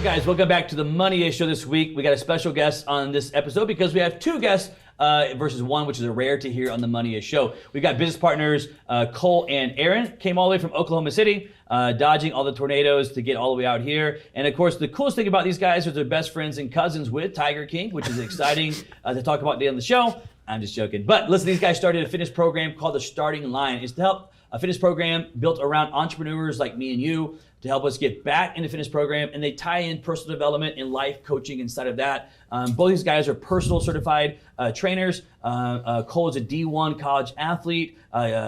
up, guys? Welcome back to the Money Show this week. We got a special guest on this episode because we have two guests versus one, which is a rarity here on the Money Show. We got business partners Cole and Aaron, came all the way from Oklahoma City, dodging all the tornadoes to get all the way out here. And of course, the coolest thing about these guys is they're best friends and cousins with Tiger King, which is exciting to talk about today on the show. I'm just joking. But listen, these guys started a fitness program called The Starting Line. It's to help a fitness program built around entrepreneurs like me and you to help us get back into fitness program, and they tie in personal development and life coaching inside of that. Both these guys are personal certified trainers. Cole is a D1 college athlete,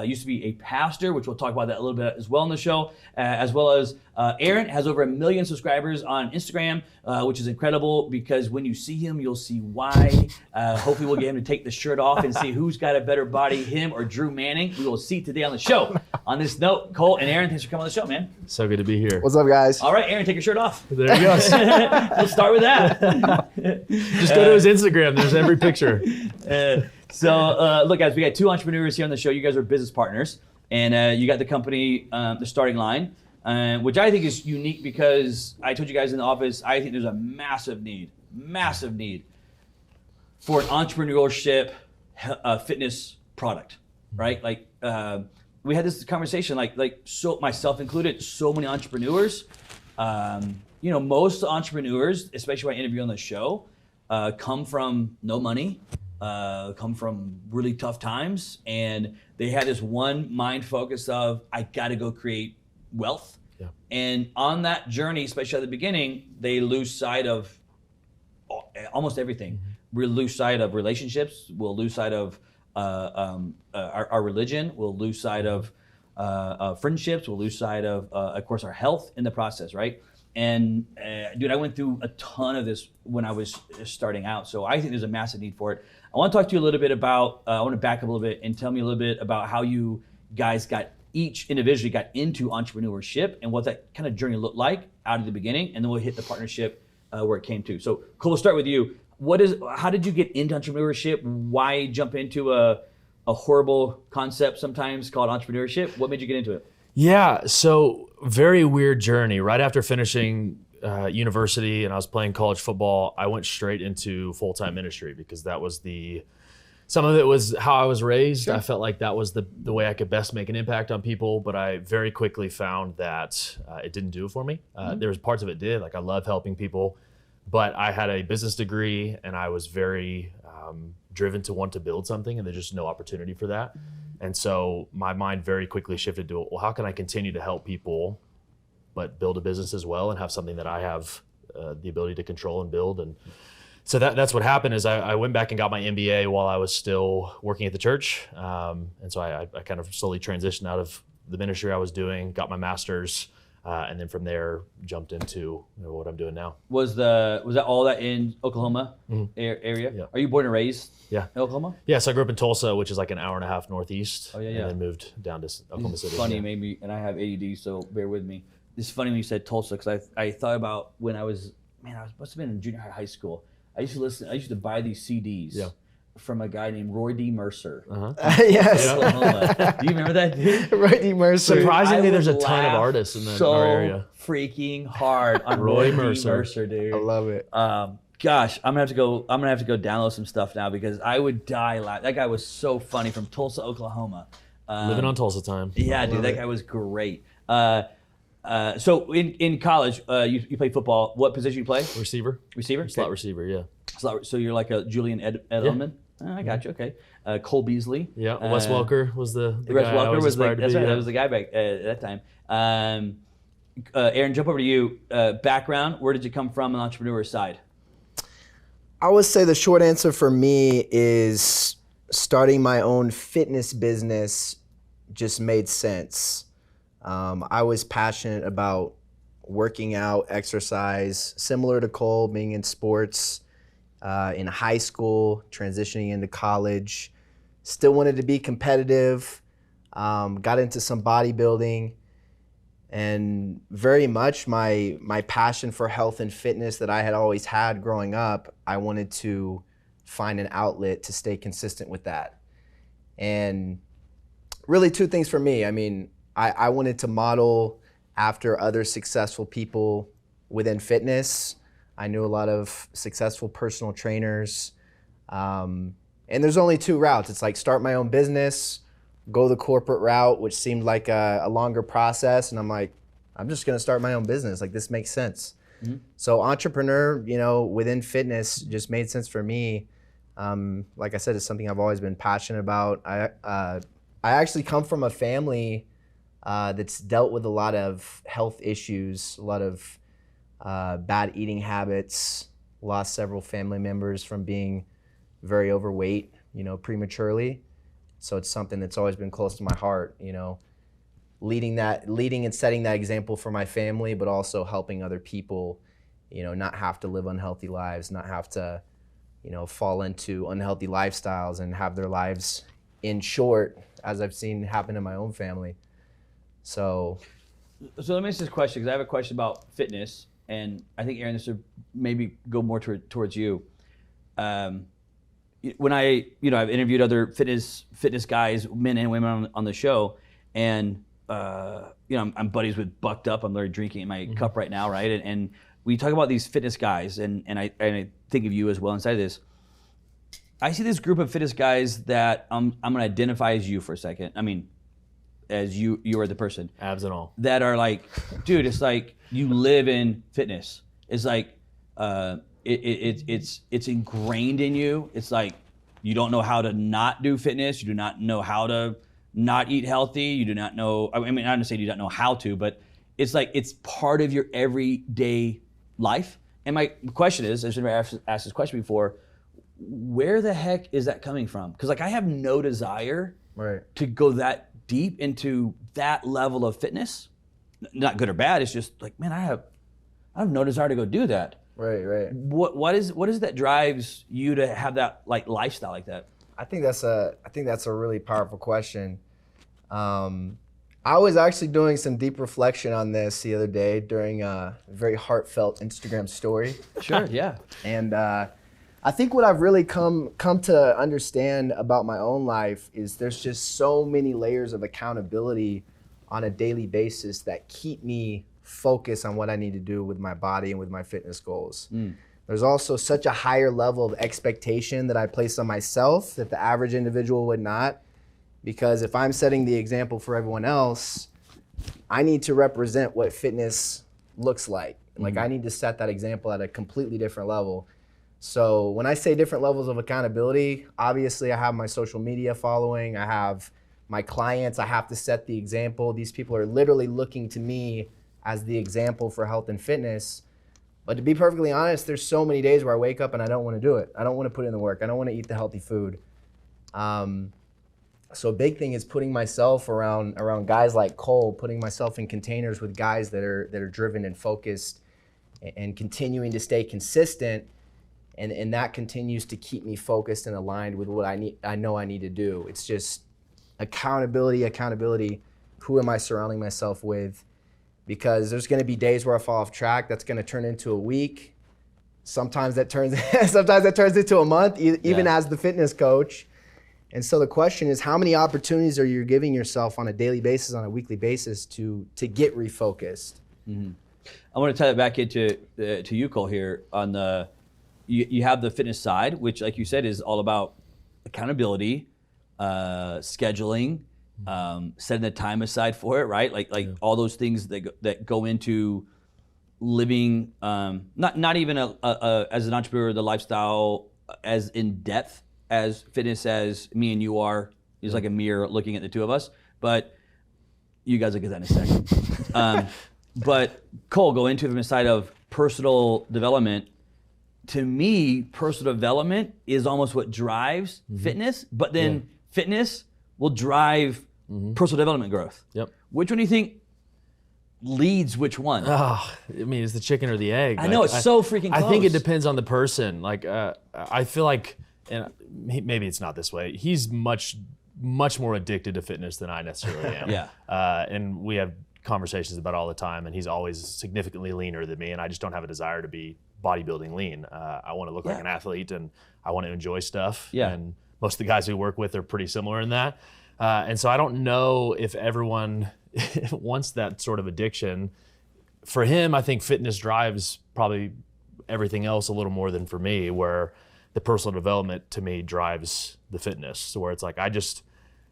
used to be a pastor, which we'll talk about that a little bit as well in the show, as well as Aaron has over 1 million subscribers on Instagram, which is incredible because when you see him, you'll see why. Hopefully we'll get him to take the shirt off and see who's got a better body, him or Drew Manning. We will see today on the show. On this note, Cole and Aaron, thanks for coming on the show, man. So good to be here. What's up, guys? All right, Aaron, take your shirt off. There you go. Let's start with that. Just go to his Instagram. There's every picture. Look, guys, we got two entrepreneurs here on the show. You guys are business partners, and you got the company, The Starting Line, which I think is unique because I told you guys in the office, I think there's a massive need for an entrepreneurship fitness product, right? Like, we had this conversation, so myself included, so many entrepreneurs. Most entrepreneurs, especially when I interview on the show, come from no money, come from really tough times, and they had this one mind focus of, I gotta go create wealth. Yeah. And on that journey, especially at the beginning, they lose sight of almost everything. We lose sight of relationships, we'll lose sight of our religion, we'll lose sight of friendships, we'll lose sight of course, our health in the process, right? And dude, I went through a ton of this when I was starting out, so I think there's a massive need for it. I want to talk to you a little bit about, I want to back up a little bit and tell me a little bit about how you guys each individually got into entrepreneurship and what that kind of journey looked like out of the beginning, and then we'll hit the partnership where it came to. So, Cole, we'll start with you. How did you get into entrepreneurship? Why jump into a horrible concept sometimes called entrepreneurship? What made you get into it? Yeah, so very weird journey. Right after finishing university and I was playing college football, I went straight into full-time ministry because that was some of it was how I was raised. Sure. I felt like that was the way I could best make an impact on people, but I very quickly found that it didn't do it for me. There was parts of it did, like I love helping people, but I had a business degree and I was very driven to want to build something, and there's just no opportunity for that. And so my mind very quickly shifted to, well, how can I continue to help people, but build a business as well and have something that I have the ability to control and build. And so that's what happened is I went back and got my MBA while I was still working at the church. And so I kind of slowly transitioned out of the ministry I was doing, got my master's, and then from there jumped into what I'm doing now. Was that all that in Oklahoma area? Yeah. Are you born and raised in Oklahoma? Yeah, so I grew up in Tulsa, which is like an hour and a half northeast. Oh, yeah. And then moved down to Oklahoma City. Funny, maybe, and I have ADD, so bear with me. It's funny when you said Tulsa, because I thought about when I must have been in junior high school. I used to buy these CDs from a guy named Roy D. Mercer. Yes. Oklahoma. Do you remember that dude? Roy D. Mercer. Surprisingly, there's a ton of artists in our area. Freaking hard on Roy D. Mercer, dude. I love it. Gosh, I'm gonna have to go download some stuff now because I would die laughing. That guy was so funny from Tulsa, Oklahoma. Living on Tulsa time. Yeah, dude, that guy was great. So in college, you play football. What position you play? Receiver. Slot receiver, yeah. So you're like a Julian Edelman? Yeah. I got you, okay. Cole Beasley. Yeah, Wes Welker was the Wes guy Welker I was inspired to be. That was the guy back at that time. Aaron, jump over to you. Background, where did you come from on the entrepreneur side? I would say the short answer for me is starting my own fitness business just made sense. I was passionate about working out, exercise, similar to Cole, being in sports, in high school, transitioning into college. Still wanted to be competitive, got into some bodybuilding, and very much my passion for health and fitness that I had always had growing up, I wanted to find an outlet to stay consistent with that. And really two things for me. I mean, I wanted to model after other successful people within fitness. I knew a lot of successful personal trainers. And there's only two routes. It's like start my own business, go the corporate route, which seemed like a longer process. And I'm like, I'm just going to start my own business. Like, this makes sense. So entrepreneur, within fitness just made sense for me. Like I said, it's something I've always been passionate about. I actually come from a family that's dealt with a lot of health issues, a lot of bad eating habits, lost several family members from being very overweight, prematurely. So it's something that's always been close to my heart, leading and setting that example for my family, but also helping other people, not have to live unhealthy lives, not have to, fall into unhealthy lifestyles and have their lives in short, as I've seen happen in my own family. So let me ask this question, because I have a question about fitness, and I think, Aaron, this would maybe go more towards you. When I've interviewed other fitness guys, men and women on the show, and I'm buddies with Bucked Up. I'm literally drinking in my cup right now, right? And we talk about these fitness guys, and I think of you as well inside of this. I see this group of fitness guys that I'm going to identify as you for a second. I mean, as you are the person. Abs and all. That are like, dude, it's like you live in fitness. It's like it's ingrained in you. It's like you don't know how to not do fitness. You do not know how to not eat healthy. You do not know. I mean, I'm not saying you don't know how to, but it's like it's part of your everyday life. And my question is, I've never asked this question before, where the heck is that coming from? Because I have no desire to go that deep into that level of fitness. Not good or bad. It's just like, man, I have no desire to go do that. Right. What is it that drives you to have that lifestyle like that? I think that's a really powerful question. I was actually doing some deep reflection on this the other day during a very heartfelt Instagram story. Sure, yeah. And I think what I've really come to understand about my own life is there's just so many layers of accountability on a daily basis that keep me focused on what I need to do with my body and with my fitness goals. There's also such a higher level of expectation that I place on myself that the average individual would not. Because if I'm setting the example for everyone else, I need to represent what fitness looks like. Like, I need to set that example at a completely different level. So when I say different levels of accountability, obviously I have my social media following, I have my clients, I have to set the example. These people are literally looking to me as the example for health and fitness. But to be perfectly honest, there's so many days where I wake up and I don't want to do it. I don't want to put in the work. I don't want to eat the healthy food. So a big thing is putting myself around guys like Cole, putting myself in containers with guys that are driven and focused and continuing to stay consistent. And that continues to keep me focused and aligned with what I know I need to do. It's just accountability. Who am I surrounding myself with? Because there's going to be days where I fall off track. That's going to turn into a week. Sometimes that turns into a month, even as the fitness coach. And so the question is, how many opportunities are you giving yourself on a daily basis, on a weekly basis to get refocused? I want to tie that back into to you, Cole, here on the. You have the fitness side, which, like you said, is all about accountability, scheduling, setting the time aside for it, right? Like all those things that go into living, not even as an entrepreneur, the lifestyle as in depth as fitness as me and you are. Is like a mirror looking at the two of us, but you guys will get that in a second. But Cole, go into the side of personal development. To me, personal development is almost what drives fitness, but then fitness will drive personal development growth. Yep. Which one do you think leads which one? I mean, it's the chicken or the egg. I know, it's so freaking close. I think it depends on the person. Like, I feel like, and maybe it's not this way, he's much more addicted to fitness than I necessarily am. Yeah. And we have conversations about it all the time, and he's always significantly leaner than me, and I just don't have a desire to be bodybuilding lean. I want to look like an athlete, and I want to enjoy stuff. Yeah. And most of the guys we work with are pretty similar in that. And so I don't know if everyone wants that sort of addiction. for him, I think fitness drives probably everything else a little more than for me, where the personal development to me drives the fitness. So where it's like,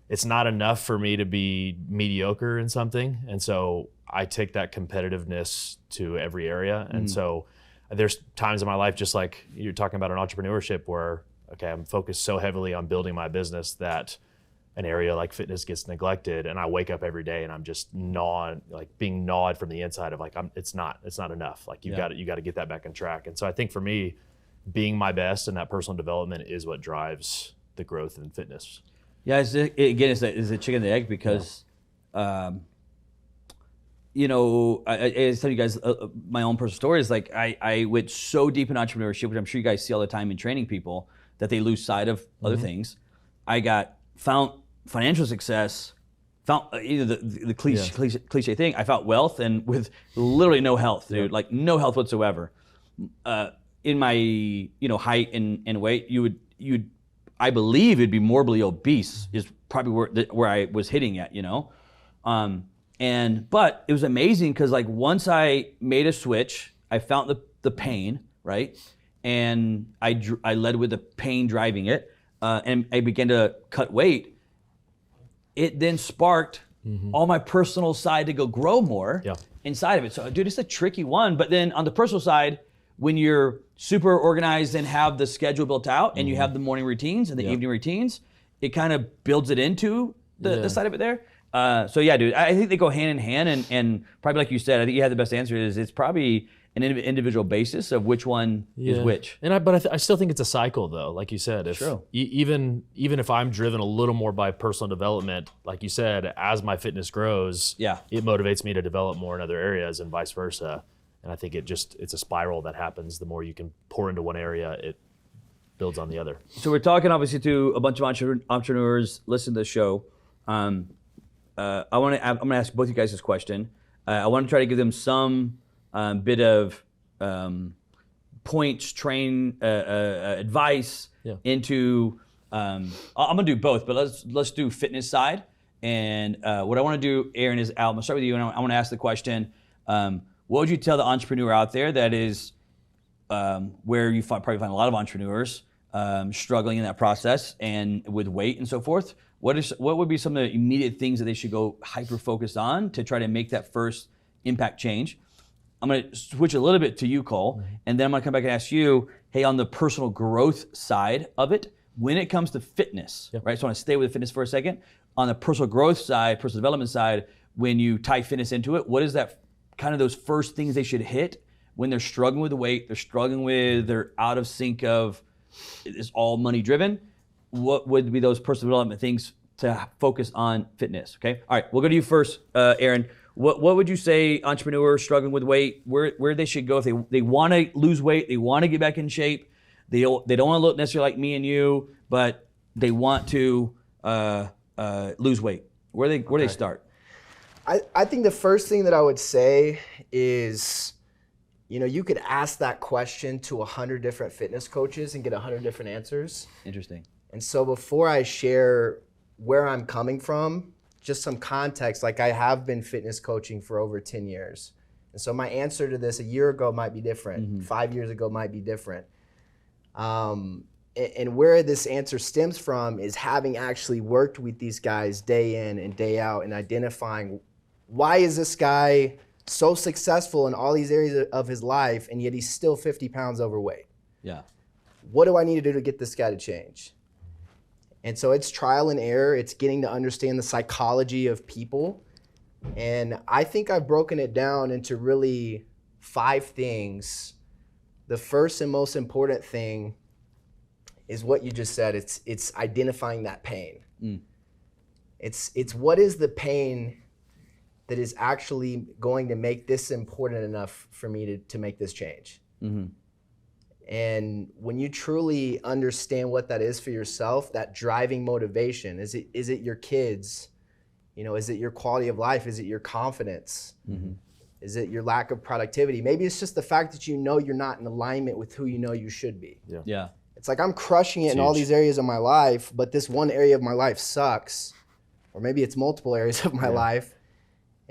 it's not enough for me to be mediocre in something. And so I take that competitiveness to every area. And so there's times in my life, just like you're talking about an entrepreneurship, where, okay, I'm focused so heavily on building my business that an area like fitness gets neglected, and I wake up every day and I'm just being gnawed from the inside of like, it's not enough. Like you got to get that back on track. And so I think for me, being my best and that personal development is what drives the growth in fitness. Yeah, it's a chicken and the egg, because, you know, I tell you guys my own personal story is like I went so deep in entrepreneurship, which I'm sure you guys see all the time in training people, that they lose sight of other things. I found financial success, found either the cliche thing. I found wealth, and with literally no health, dude, like no health whatsoever. In my height and weight, you'd I believe it'd be morbidly obese is probably where I was hitting at, but it was amazing, because like once I made a switch, I found the pain, right, and I led with the pain driving it, and I began to cut weight. It then sparked all my personal side to go grow more inside of it. So, dude, it's a tricky one. But then on the personal side, when you're super organized and have the schedule built out, and you have the morning routines and the evening routines, it kind of builds it into the side of it there. So yeah, dude, I think they go hand in hand, and probably like you said, I think you had the best answer. Is it's probably an individual basis of which one is which. And I still think it's a cycle, though. Like you said, even if I'm driven a little more by personal development, like you said, as my fitness grows, it motivates me to develop more in other areas, and vice versa. And I think it's a spiral that happens. The more you can pour into one area, it builds on the other. So we're talking obviously to a bunch of entrepreneurs. Listen to the show. I'm going to ask both you guys this question. I want to try to give them some bit of points, advice into. I'm going to do both, but let's do fitness side. And what I want to do, Aaron, is I'm going to start with you, and I want to ask the question. What would you tell the entrepreneur out there that is where you probably find a lot of entrepreneurs struggling in that process and with weight and so forth? What would be some of the immediate things that they should go hyper-focused on to try to make that first impact change? I'm going to switch a little bit to you, Cole, and then I'm going to come back and ask you, hey, on the personal growth side of it, when it comes to fitness, right? So I want to stay with fitness for a second. On the personal growth side, personal development side, when you tie fitness into it, what is that kind of those first things they should hit when they're struggling with the weight, they're out of sync of, it's all money driven? What would be those personal development things to focus on fitness? Okay. All right. We'll go to you first, Aaron. What would you say entrepreneurs struggling with weight, where they should go if they want to lose weight, they want to get back in shape, they don't want to look necessarily like me and you, but they want to lose weight? Where do they start? I think the first thing that I would say is, you could ask that question to 100 different fitness coaches and get 100 different answers. Interesting. And so before I share where I'm coming from, just some context, like I have been fitness coaching for over 10 years. And so my answer to this a year ago might be different. 5 years ago might be different. And where this answer stems from is having actually worked with these guys day in and day out and identifying, why is this guy so successful in all these areas of his life, and yet he's still 50 pounds overweight? Yeah. What do I need to do to get this guy to change? And so it's trial and error. It's getting to understand the psychology of people. And I think I've broken it down into really 5 things. The first and most important thing is what you just said. It's identifying that pain. It's what is the pain that is actually going to make this important enough for me to make this change. And when you truly understand what that is for yourself, that driving motivation, is it your kids? Is it your quality of life? Is it your confidence? Is it your lack of productivity? Maybe it's just the fact that you're not in alignment with who you should be. Yeah. It's like I'm crushing it in all these areas of my life, but this one area of my life sucks. Or maybe it's multiple areas of my life.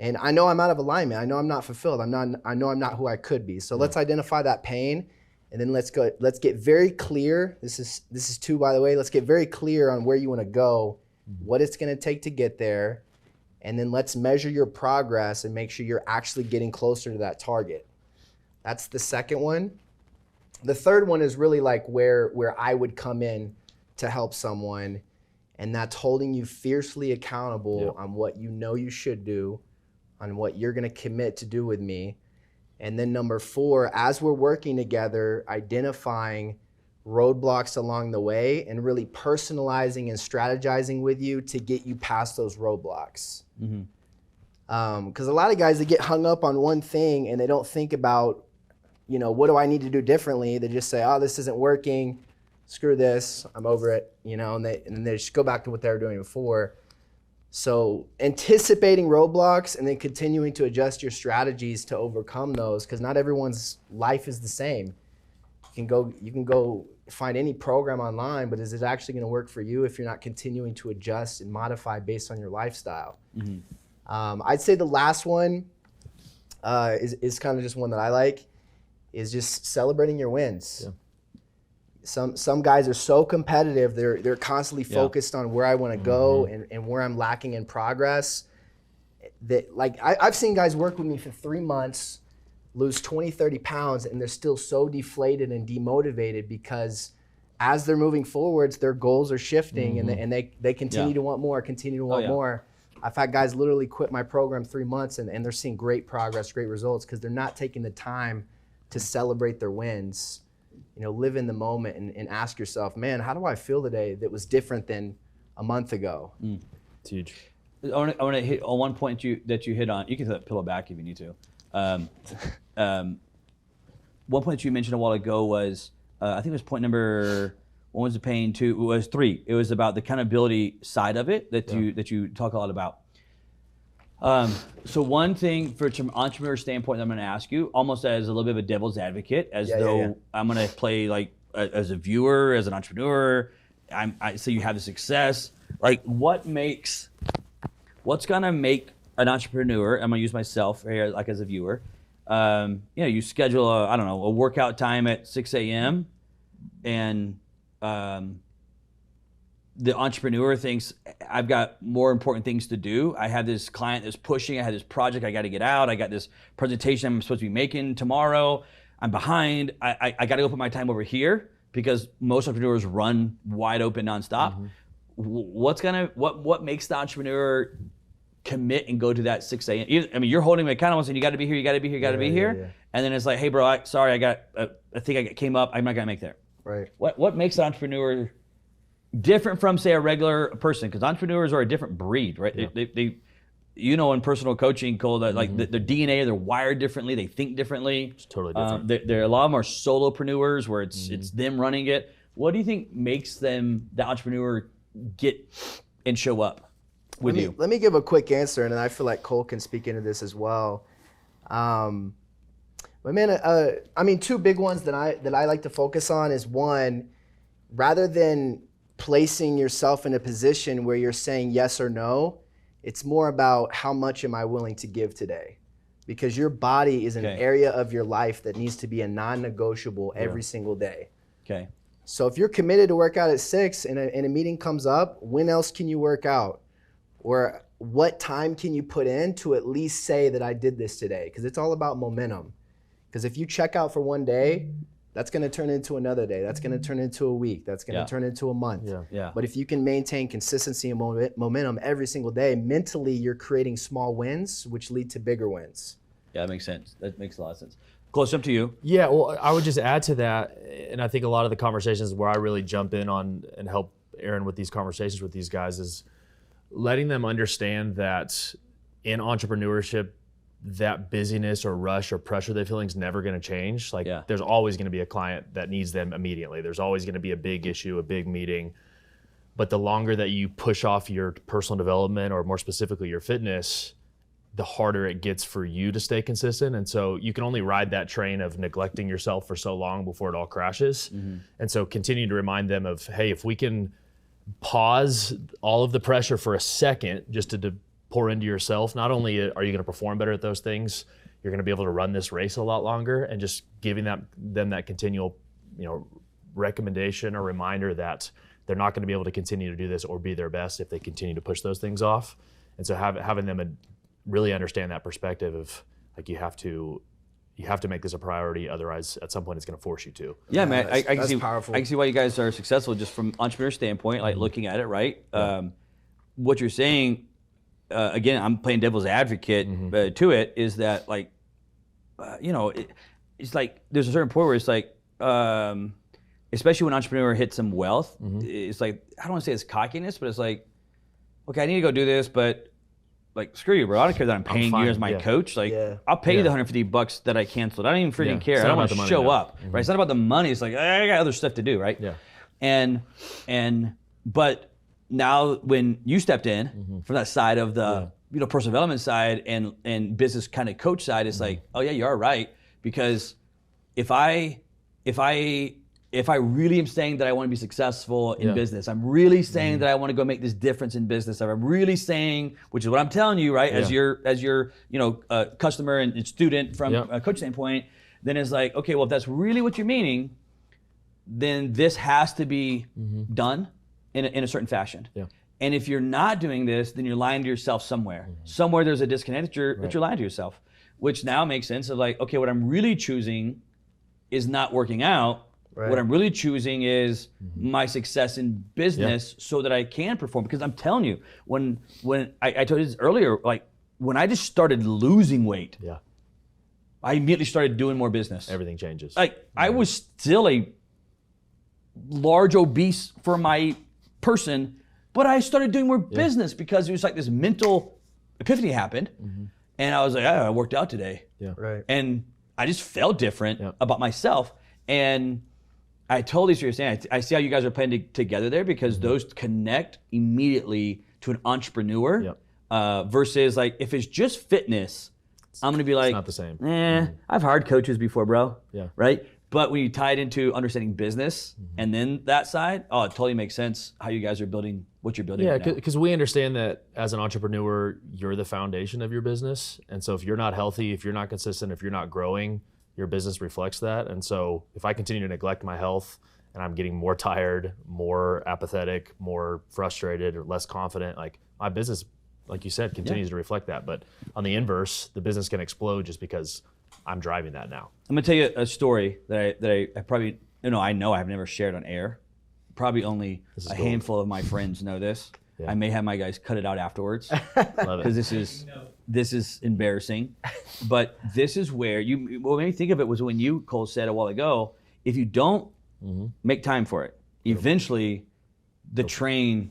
And I know I'm out of alignment. I know I'm not fulfilled. I know I'm not who I could be. So let's identify that pain, and then let's get very clear. This is 2, by the way. Let's get very clear on where you want to go, what it's going to take to get there, and then let's measure your progress and make sure you're actually getting closer to that target. That's the second one. The third one is really like where I would come in to help someone, and that's holding you fiercely accountable on what you know you should do, on what you're going to commit to do with me. And then number 4, as we're working together, identifying roadblocks along the way and really personalizing and strategizing with you to get you past those roadblocks. Because a lot of guys, they get hung up on one thing and they don't think about, what do I need to do differently? They just say, oh, this isn't working. Screw this. I'm over it. And they just go back to what they were doing before. So anticipating roadblocks and then continuing to adjust your strategies to overcome those, because not everyone's life is the same. You can go find any program online, but is it actually going to work for you if you're not continuing to adjust and modify based on your lifestyle? I'd say the last one is kind of just one that I like, is just celebrating your wins. Some guys are so competitive, they're constantly focused on where I want to go and where I'm lacking in progress. That, like, I've seen guys work with me for 3 months, lose 20, 30 pounds, and they're still so deflated and demotivated because as they're moving forwards, their goals are shifting and they continue to want more, more. I've had guys literally quit my program 3 months and they're seeing great progress, great results, because they're not taking the time to celebrate their wins. Live in the moment and ask yourself, man, how do I feel today that was different than a month ago? It's huge. I want to hit on one point that you hit on. You can throw that pillow back if you need to. One point that you mentioned a while ago was, I think it was point number, one was the pain, 2, it was 3. It was about the accountability side of it that you talk a lot about. So one thing from an entrepreneur standpoint that I'm going to ask you, almost as a little bit of a devil's advocate, as though I'm going to play like as a viewer, as an entrepreneur, I say you have the success. Like, what's going to make an entrepreneur, I'm going to use myself here like as a viewer, you schedule a workout time at 6 a.m. and the entrepreneur thinks, I've got more important things to do. I have this client that's pushing. I have this project I got to get out. I got this presentation I'm supposed to be making tomorrow. I'm behind. I got to go put my time over here because most entrepreneurs run wide open nonstop. What makes the entrepreneur commit and go to that 6 a.m.? I mean, you're holding me accountable saying you got to be here, you got to be here, you got to be here. And then it's like, hey, bro, I came up. I'm not going to make there. Right. What makes an entrepreneur different from, say, a regular person? Because entrepreneurs are a different breed, right? They in personal coaching, Cole, that like their DNA, they're wired differently, they think differently. It's totally different. They're a lot of them are solopreneurs where it's them running it. What do you think makes the entrepreneur get and show up with you? Let me give a quick answer, and then I feel like Cole can speak into this as well. But man, 2 big ones that I like to focus on is, one, rather than placing yourself in a position where you're saying yes or no, it's more about how much am I willing to give today? Because your body is an area of your life that needs to be a non-negotiable every single day. Okay. So if you're committed to work out at 6 and a meeting comes up, when else can you work out? Or what time can you put in to at least say that I did this today? Because it's all about momentum. Because if you check out for one day, that's going to turn into another day. That's going to turn into a week. That's going to turn into a month. But if you can maintain consistency and momentum every single day, mentally you're creating small wins, which lead to bigger wins. Yeah, that makes sense. That makes a lot of sense. Close up to you. Yeah, well, I would just add to that, and I think a lot of the conversations where I really jump in on and help Aaron with these conversations with these guys is letting them understand that in entrepreneurship, that busyness or rush or pressure they're feeling is never going to change. Like, there's always going to be a client that needs them immediately. There's always going to be a big issue, a big meeting. But the longer that you push off your personal development, or more specifically your fitness, the harder it gets for you to stay consistent. And so you can only ride that train of neglecting yourself for so long before it all crashes. And so continue to remind them of, hey, if we can pause all of the pressure for a second just to pour into yourself. Not only are you going to perform better at those things, you're going to be able to run this race a lot longer, and just giving them that continual, recommendation or reminder that they're not going to be able to continue to do this or be their best if they continue to push those things off. And so having them really understand that perspective of like you have to make this a priority, otherwise at some point it's going to force you to. Yeah, man, I can see powerful. I can see why you guys are successful just from entrepreneur standpoint, like looking at it, right? What you're saying, again, I'm playing devil's advocate to it, is that like, it's like there's a certain point where it's like, especially when an entrepreneur hits some wealth, it's like, I don't want to say it's cockiness, but it's like, okay, I need to go do this, but like, screw you, bro. I don't care that I'm paying you as my coach. Like, I'll pay you the $150 that I canceled. I don't even freaking care. I don't want to show up, right? It's not about the money. It's like, I got other stuff to do, right? Yeah. But now when you stepped in from that side of the, personal development side and business kind of coach side, it's like, oh yeah, you are right. Because if I really am saying that I want to be successful in business, I'm really saying that I want to go make this difference in business, I'm really saying, which is what I'm telling you, right? As your customer and student from a coach standpoint, then it's like, okay, well, if that's really what you're meaning, then this has to be done in a certain fashion. Yeah. And if you're not doing this, then you're lying to yourself somewhere. Somewhere there's a disconnect that you're lying to yourself, which now makes sense of like, okay, what I'm really choosing is not working out. What I'm really choosing is my success in business so that I can perform. Because I'm telling you, when I told you this earlier, like when I just started losing weight, I immediately started doing more business. Everything changes. Like I was still a large obese for my person, but I started doing more business because it was like this mental epiphany happened. And I was like, I worked out today. And I just felt different about myself. And I totally see what you're saying. I see how you guys are playing together there, because those connect immediately to an entrepreneur versus like if it's just fitness, I'm gonna be like, it's not the same. I've hired coaches before, bro. Yeah. Right? But when you tie it into understanding business and then that side, it totally makes sense how you guys are building what you're building. Yeah, right now. because we understand that as an entrepreneur, you're the foundation of your business. And so if you're not healthy, if you're not consistent, if you're not growing, your business reflects that. And so if I continue to neglect my health and I'm getting more tired, more apathetic, more frustrated, or less confident, like my business, like you said, continues to reflect that. But on the inverse, the business can explode just because I'm driving that now. I'm gonna tell you a story that I probably, I know I've never shared on air. Probably only a handful of my friends know this. I may have my guys cut it out afterwards because this is embarrassing. But this is where what made me think of it was when you, Cole, said a while ago, if you don't make time for it, eventually the train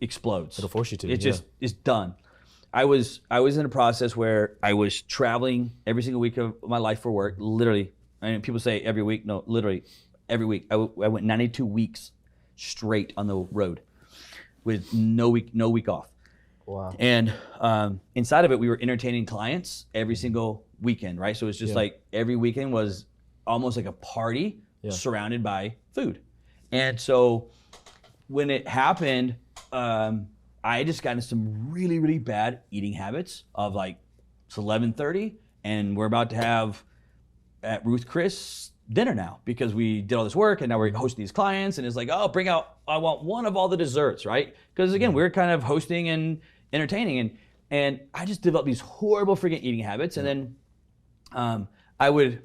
explodes. It'll force you to. It just is done. I was in a process where I was traveling every single week of my life for work, literally. I mean, people say every week, no, literally every week. I went 92 weeks straight on the road with no week off. Wow. And inside of it, we were entertaining clients every single weekend, right? So it's just like every weekend was almost like a party surrounded by food. And so when it happened, I just got into some really, really bad eating habits of like, it's 11:30 and we're about to have at Ruth Chris dinner now because we did all this work and now we're hosting these clients and it's like, I want one of all the desserts, right? Because again, we're kind of hosting and entertaining and I just developed these horrible freaking eating habits. And then I would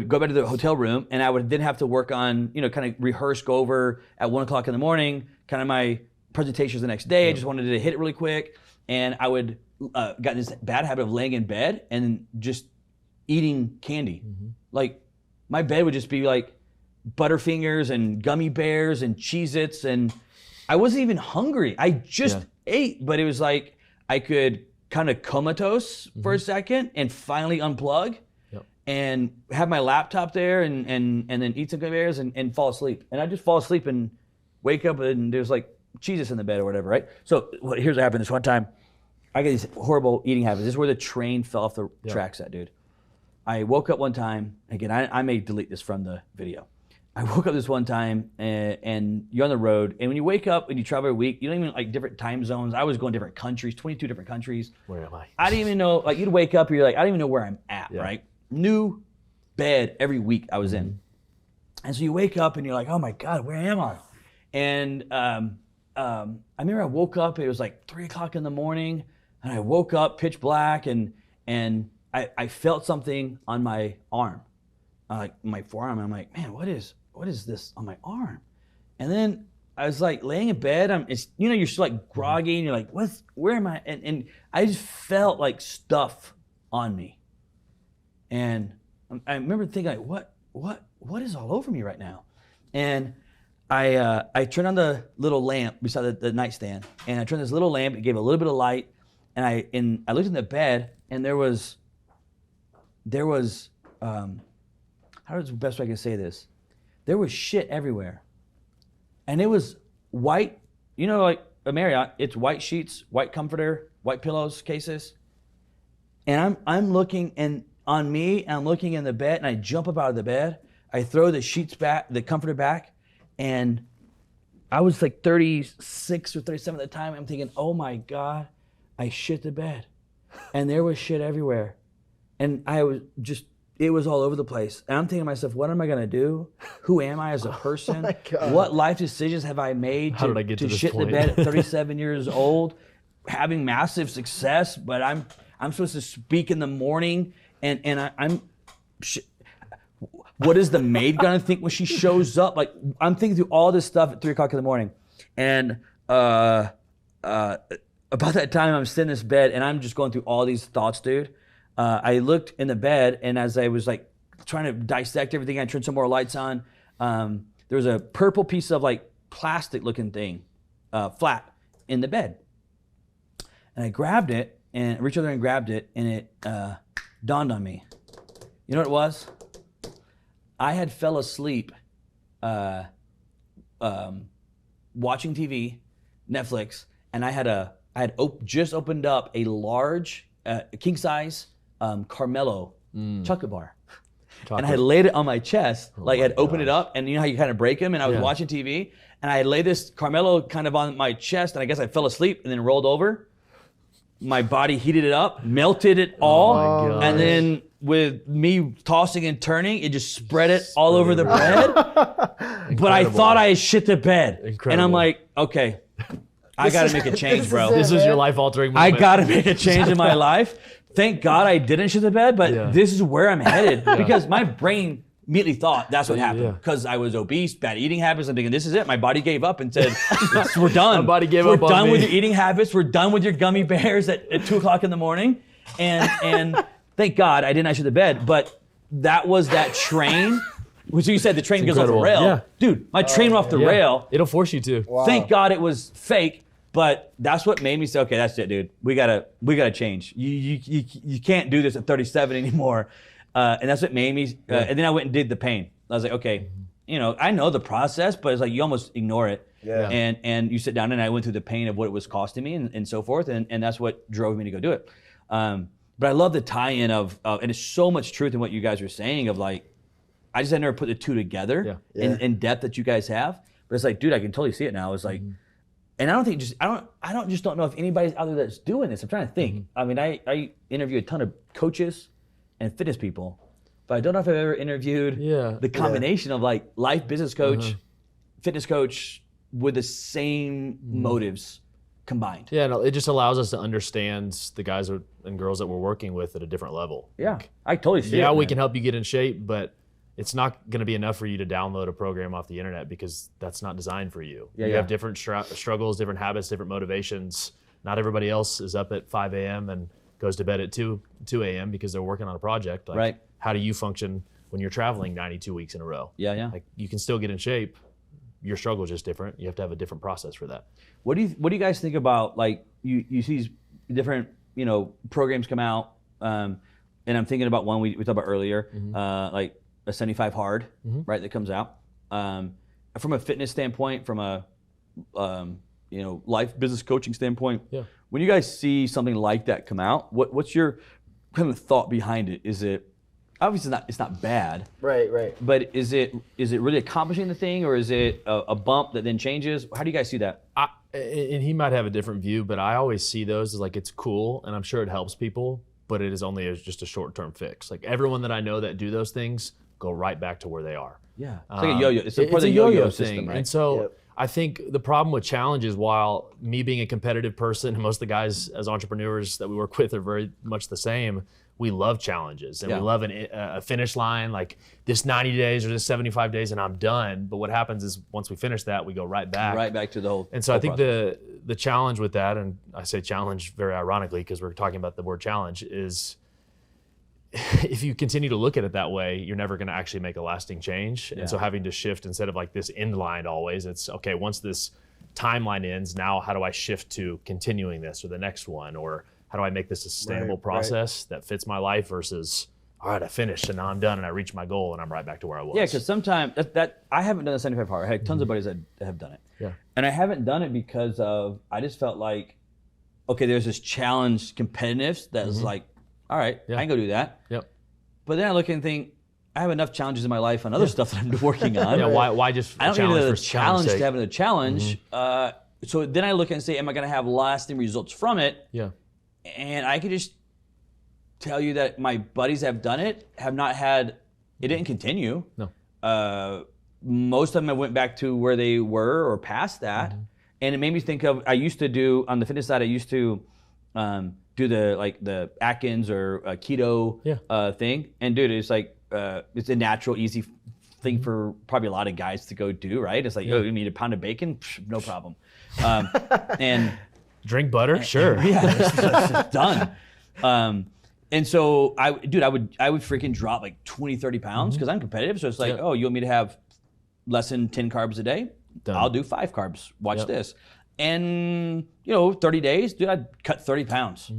go back to the hotel room and I would then have to work on, kind of rehearse, go over at 1:00 in the morning, kind of my presentations the next day. I just wanted to hit it really quick. And I would got this bad habit of laying in bed and just eating candy. Like my bed would just be like Butterfingers and gummy bears and Cheez-Its, and I wasn't even hungry. I just ate, but it was like I could kind of comatose for a second and finally unplug and have my laptop there and then eat some gummy bears and fall asleep. And I'd just fall asleep and wake up and there's like Cheez-Its in the bed or whatever, right? So here's what happened this one time. I got these horrible eating habits. This is where the train fell off the tracks at, dude. I woke up one time, again, I may delete this from the video. I woke up this one time and you're on the road, and when you wake up and you travel every week, you don't even like different time zones. I was going different countries, 22 different countries. Where am I? I didn't even know, like you'd wake up, you're like, I don't even know where I'm at, Yeah. right? New bed every week I was in. And so you wake up and you're like, oh my God, where am I? And I remember I woke up, it was like 3 o'clock in the morning, and I woke up pitch black, and I felt something on my arm, like my forearm. And I'm like, man, what is this on my arm? And then I was like laying in bed. You're just like groggy, and you're like, where am I? And I just felt like stuff on me. And I remember thinking, like, what is all over me right now? And I turned on the little lamp beside the nightstand, and I turned this little lamp. It gave a little bit of light, and I looked in the bed, and there was how is the best way I can say this? There was shit everywhere, and it was white. You know, like a Marriott, it's white sheets, white comforter, white pillows, cases. And I'm looking on me, and I'm looking in the bed, and I jump up out of the bed. I throw the sheets back, the comforter back, and I was like 36 or 37 at the time. I'm thinking, oh my God, I shit the bed. And there was shit everywhere. And it was all over the place. And I'm thinking to myself, what am I gonna do? Who am I as a person? my God. What life decisions have I made How did I get to this shit point? the bed at 37 years old, having massive success, but I'm supposed to speak in the morning, and what is the maid gonna think when she shows up? Like, I'm thinking through all this stuff at 3 o'clock in the morning. And about that time, I'm sitting in this bed, and I'm just going through all these thoughts, dude. I looked in the bed, and as I was like trying to dissect everything, I turned some more lights on. There was a purple piece of like plastic looking thing, flat, in the bed. And I grabbed it, and reached over there and grabbed it, and it dawned on me. You know what it was? I had fell asleep watching TV, Netflix, and I had just opened up a large, king size Carmelo chocolate bar. And I had laid it on my chest, like I'd opened it up, and you know how you kind of break them, and I was watching TV, and I had laid this Carmelo kind of on my chest, and I guess I fell asleep and then rolled over. My body heated it up, melted it all, and then with me tossing and turning, it just spread it all over the bed. But I thought I had shit the bed. Incredible. And I'm like, okay, I gotta make a change, bro. This is your life altering moment. I gotta make a change in my life. Thank God I didn't shit the bed, but this is where I'm headed because my brain immediately thought that's what happened because I was obese, bad eating habits. I'm thinking this is it. My body gave up and said, "We're done. My body gave We're up on done me." with your eating habits. We're done with your gummy bears at 2 o'clock in the morning." And thank God I didn't shit the bed, but that was that train. Which you said the train goes off the incredible. rail, Yeah. Dude. My train went off the rail. It'll force you to. Wow. Thank God it was fake. But that's what made me say, okay, that's it, dude. We gotta change. You can't do this at 37 anymore. And that's what made me. And then I went and did the pain. I was like, okay, you know, I know the process, but it's like you almost ignore it. Yeah. And you sit down, and I went through the pain of what it was costing me and so forth, and that's what drove me to go do it. But I love the tie-in of and there's so much truth in what you guys are saying of like, I just had never put the two together in depth that you guys have. But it's like, dude, I can totally see it now. It's like. And I don't think I don't know if anybody's out there that's doing this. I'm trying to think. I mean, I interview a ton of coaches and fitness people, but I don't know if I've ever interviewed the combination of like life business coach, fitness coach with the same motives combined. Yeah, no, it just allows us to understand the guys and girls that we're working with at a different level. Yeah, I totally see it. Yeah, we man. can help you get in shape, but it's not going to be enough for you to download a program off the internet because that's not designed for you. You have different struggles, different habits, different motivations. Not everybody else is up at 5 a.m. and goes to bed at 2 a.m. because they're working on a project. Like, Right. How do you function when you're traveling 92 weeks in a row? Yeah. Like, you can still get in shape. Your struggle is just different. You have to have a different process for that. What do you guys think about like you see these different programs come out, and I'm thinking about one we talked about earlier, like a 75 hard, right? That comes out from a fitness standpoint, from a life business coaching standpoint. Yeah. When you guys see something like that come out, what's your kind of thought behind it? Is it obviously it's not bad, Right. but is it really accomplishing the thing, or is it a bump that then changes? How do you guys see that? And he might have a different view, but I always see those as like it's cool, and I'm sure it helps people, but it is only just a short-term fix. Like everyone that I know that do those things go right back to where they are. Yeah, it's like a yo-yo. It's part of the yo-yo yo-yo thing. system, right? And so Yep. I think the problem with challenges, while me being a competitive person, and most of the guys as entrepreneurs that we work with are very much the same, we love challenges and Yeah. we love a finish line, like this 90 days or this 75 days and I'm done. But what happens is once we finish that, we go right back. Right back to the whole. And so I whole think process. the challenge with that, and I say challenge very ironically because we're talking about the word challenge, is if you continue to look at it that way, you're never going to actually make a lasting change. Yeah. And so having to shift instead of like this end line always, it's okay, once this timeline ends, now how do I shift to continuing this or the next one? Or how do I make this a sustainable Right. process that fits my life versus, all right, I finished and now I'm done and I reached my goal and I'm right back to where I was. Yeah, because sometimes that I haven't done the 75 hard. I had tons of buddies that have done it. Yeah. And I haven't done it because of I just felt like, okay, there's this challenge competitiveness that was like, all right, Yeah. I can go do that. Yep. But then I look and think, I have enough challenges in my life and other stuff that I'm working on. Yeah, why just I don't challenge need for the challenge sake? to having a challenge. So then I look and say, am I going to have lasting results from it? Yeah. And I can just tell you that my buddies that have done it have not had, it didn't continue. No. Most of them I went back to where they were or past that. And it made me think of, I used to do, on the fitness side, I used to do the Atkins or keto thing. And dude, it's like, it's a natural, easy thing for probably a lot of guys to go do, right? It's like, oh, you need a pound of bacon? Psh, no problem. And Drink butter? Sure. yeah, it's just done. And so I would freaking drop like 20, 30 pounds because I'm competitive. So it's like, Yep. oh, you want me to have less than 10 carbs a day? Done. I'll do 5 carbs. Watch Yep. this. And 30 days, dude, I'd cut 30 pounds.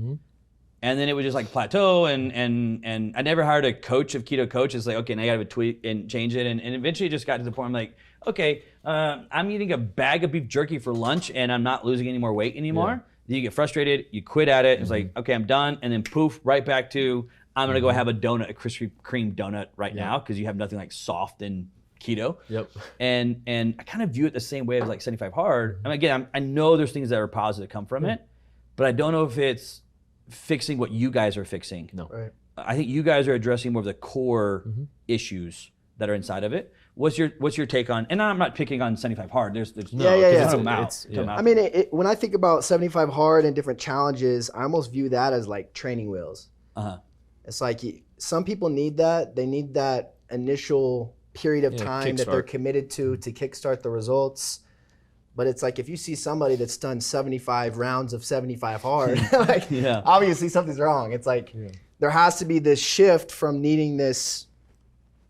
And then it would just like plateau and I never hired a coach of keto coach. It's like, okay, now you gotta tweak and change it. And eventually it just got to the point I'm like, okay, I'm eating a bag of beef jerky for lunch and I'm not losing any more weight anymore. Then you get frustrated, you quit at it. It's like, okay, I'm done. And then poof, right back to, I'm gonna go have a donut, a Krispy Kreme donut right now because you have nothing like soft and keto. Yep. And I kind of view it the same way as like 75 hard. I mean, again, I know there's things that are positive that come from it, but I don't know if it's fixing what you guys are fixing. No. Right. I think you guys are addressing more of the core issues that are inside of it. What's your take on? And I'm not picking on 75 hard. There's Yeah, 'cause yeah. it's them out. It's- Them out. I mean, when I think about 75 hard and different challenges, I almost view that as like training wheels. Uh-huh. It's like some people need that. They need that initial period of time that they're kickstart. committed to kickstart the results. But it's like if you see somebody that's done 75 rounds of 75 hard, like Yeah. obviously something's wrong. It's like there has to be this shift from needing this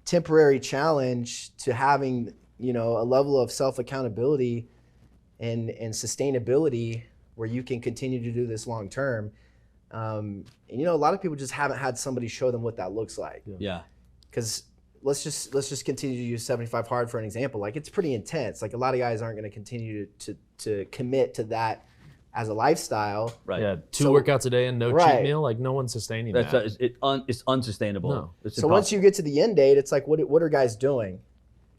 temporary challenge to having, a level of self-accountability and sustainability where you can continue to do this long term. And a lot of people just haven't had somebody show them what that looks like. Yeah. Because let's just continue to use 75 hard for an example. Like it's pretty intense. Like a lot of guys aren't going to continue to commit to that as a lifestyle. Right. Yeah, two So- workouts a day and no Right. cheat meal. Like no one's sustaining That's that. it's unsustainable. No. It's So once you get to the end date, it's like, what are guys doing?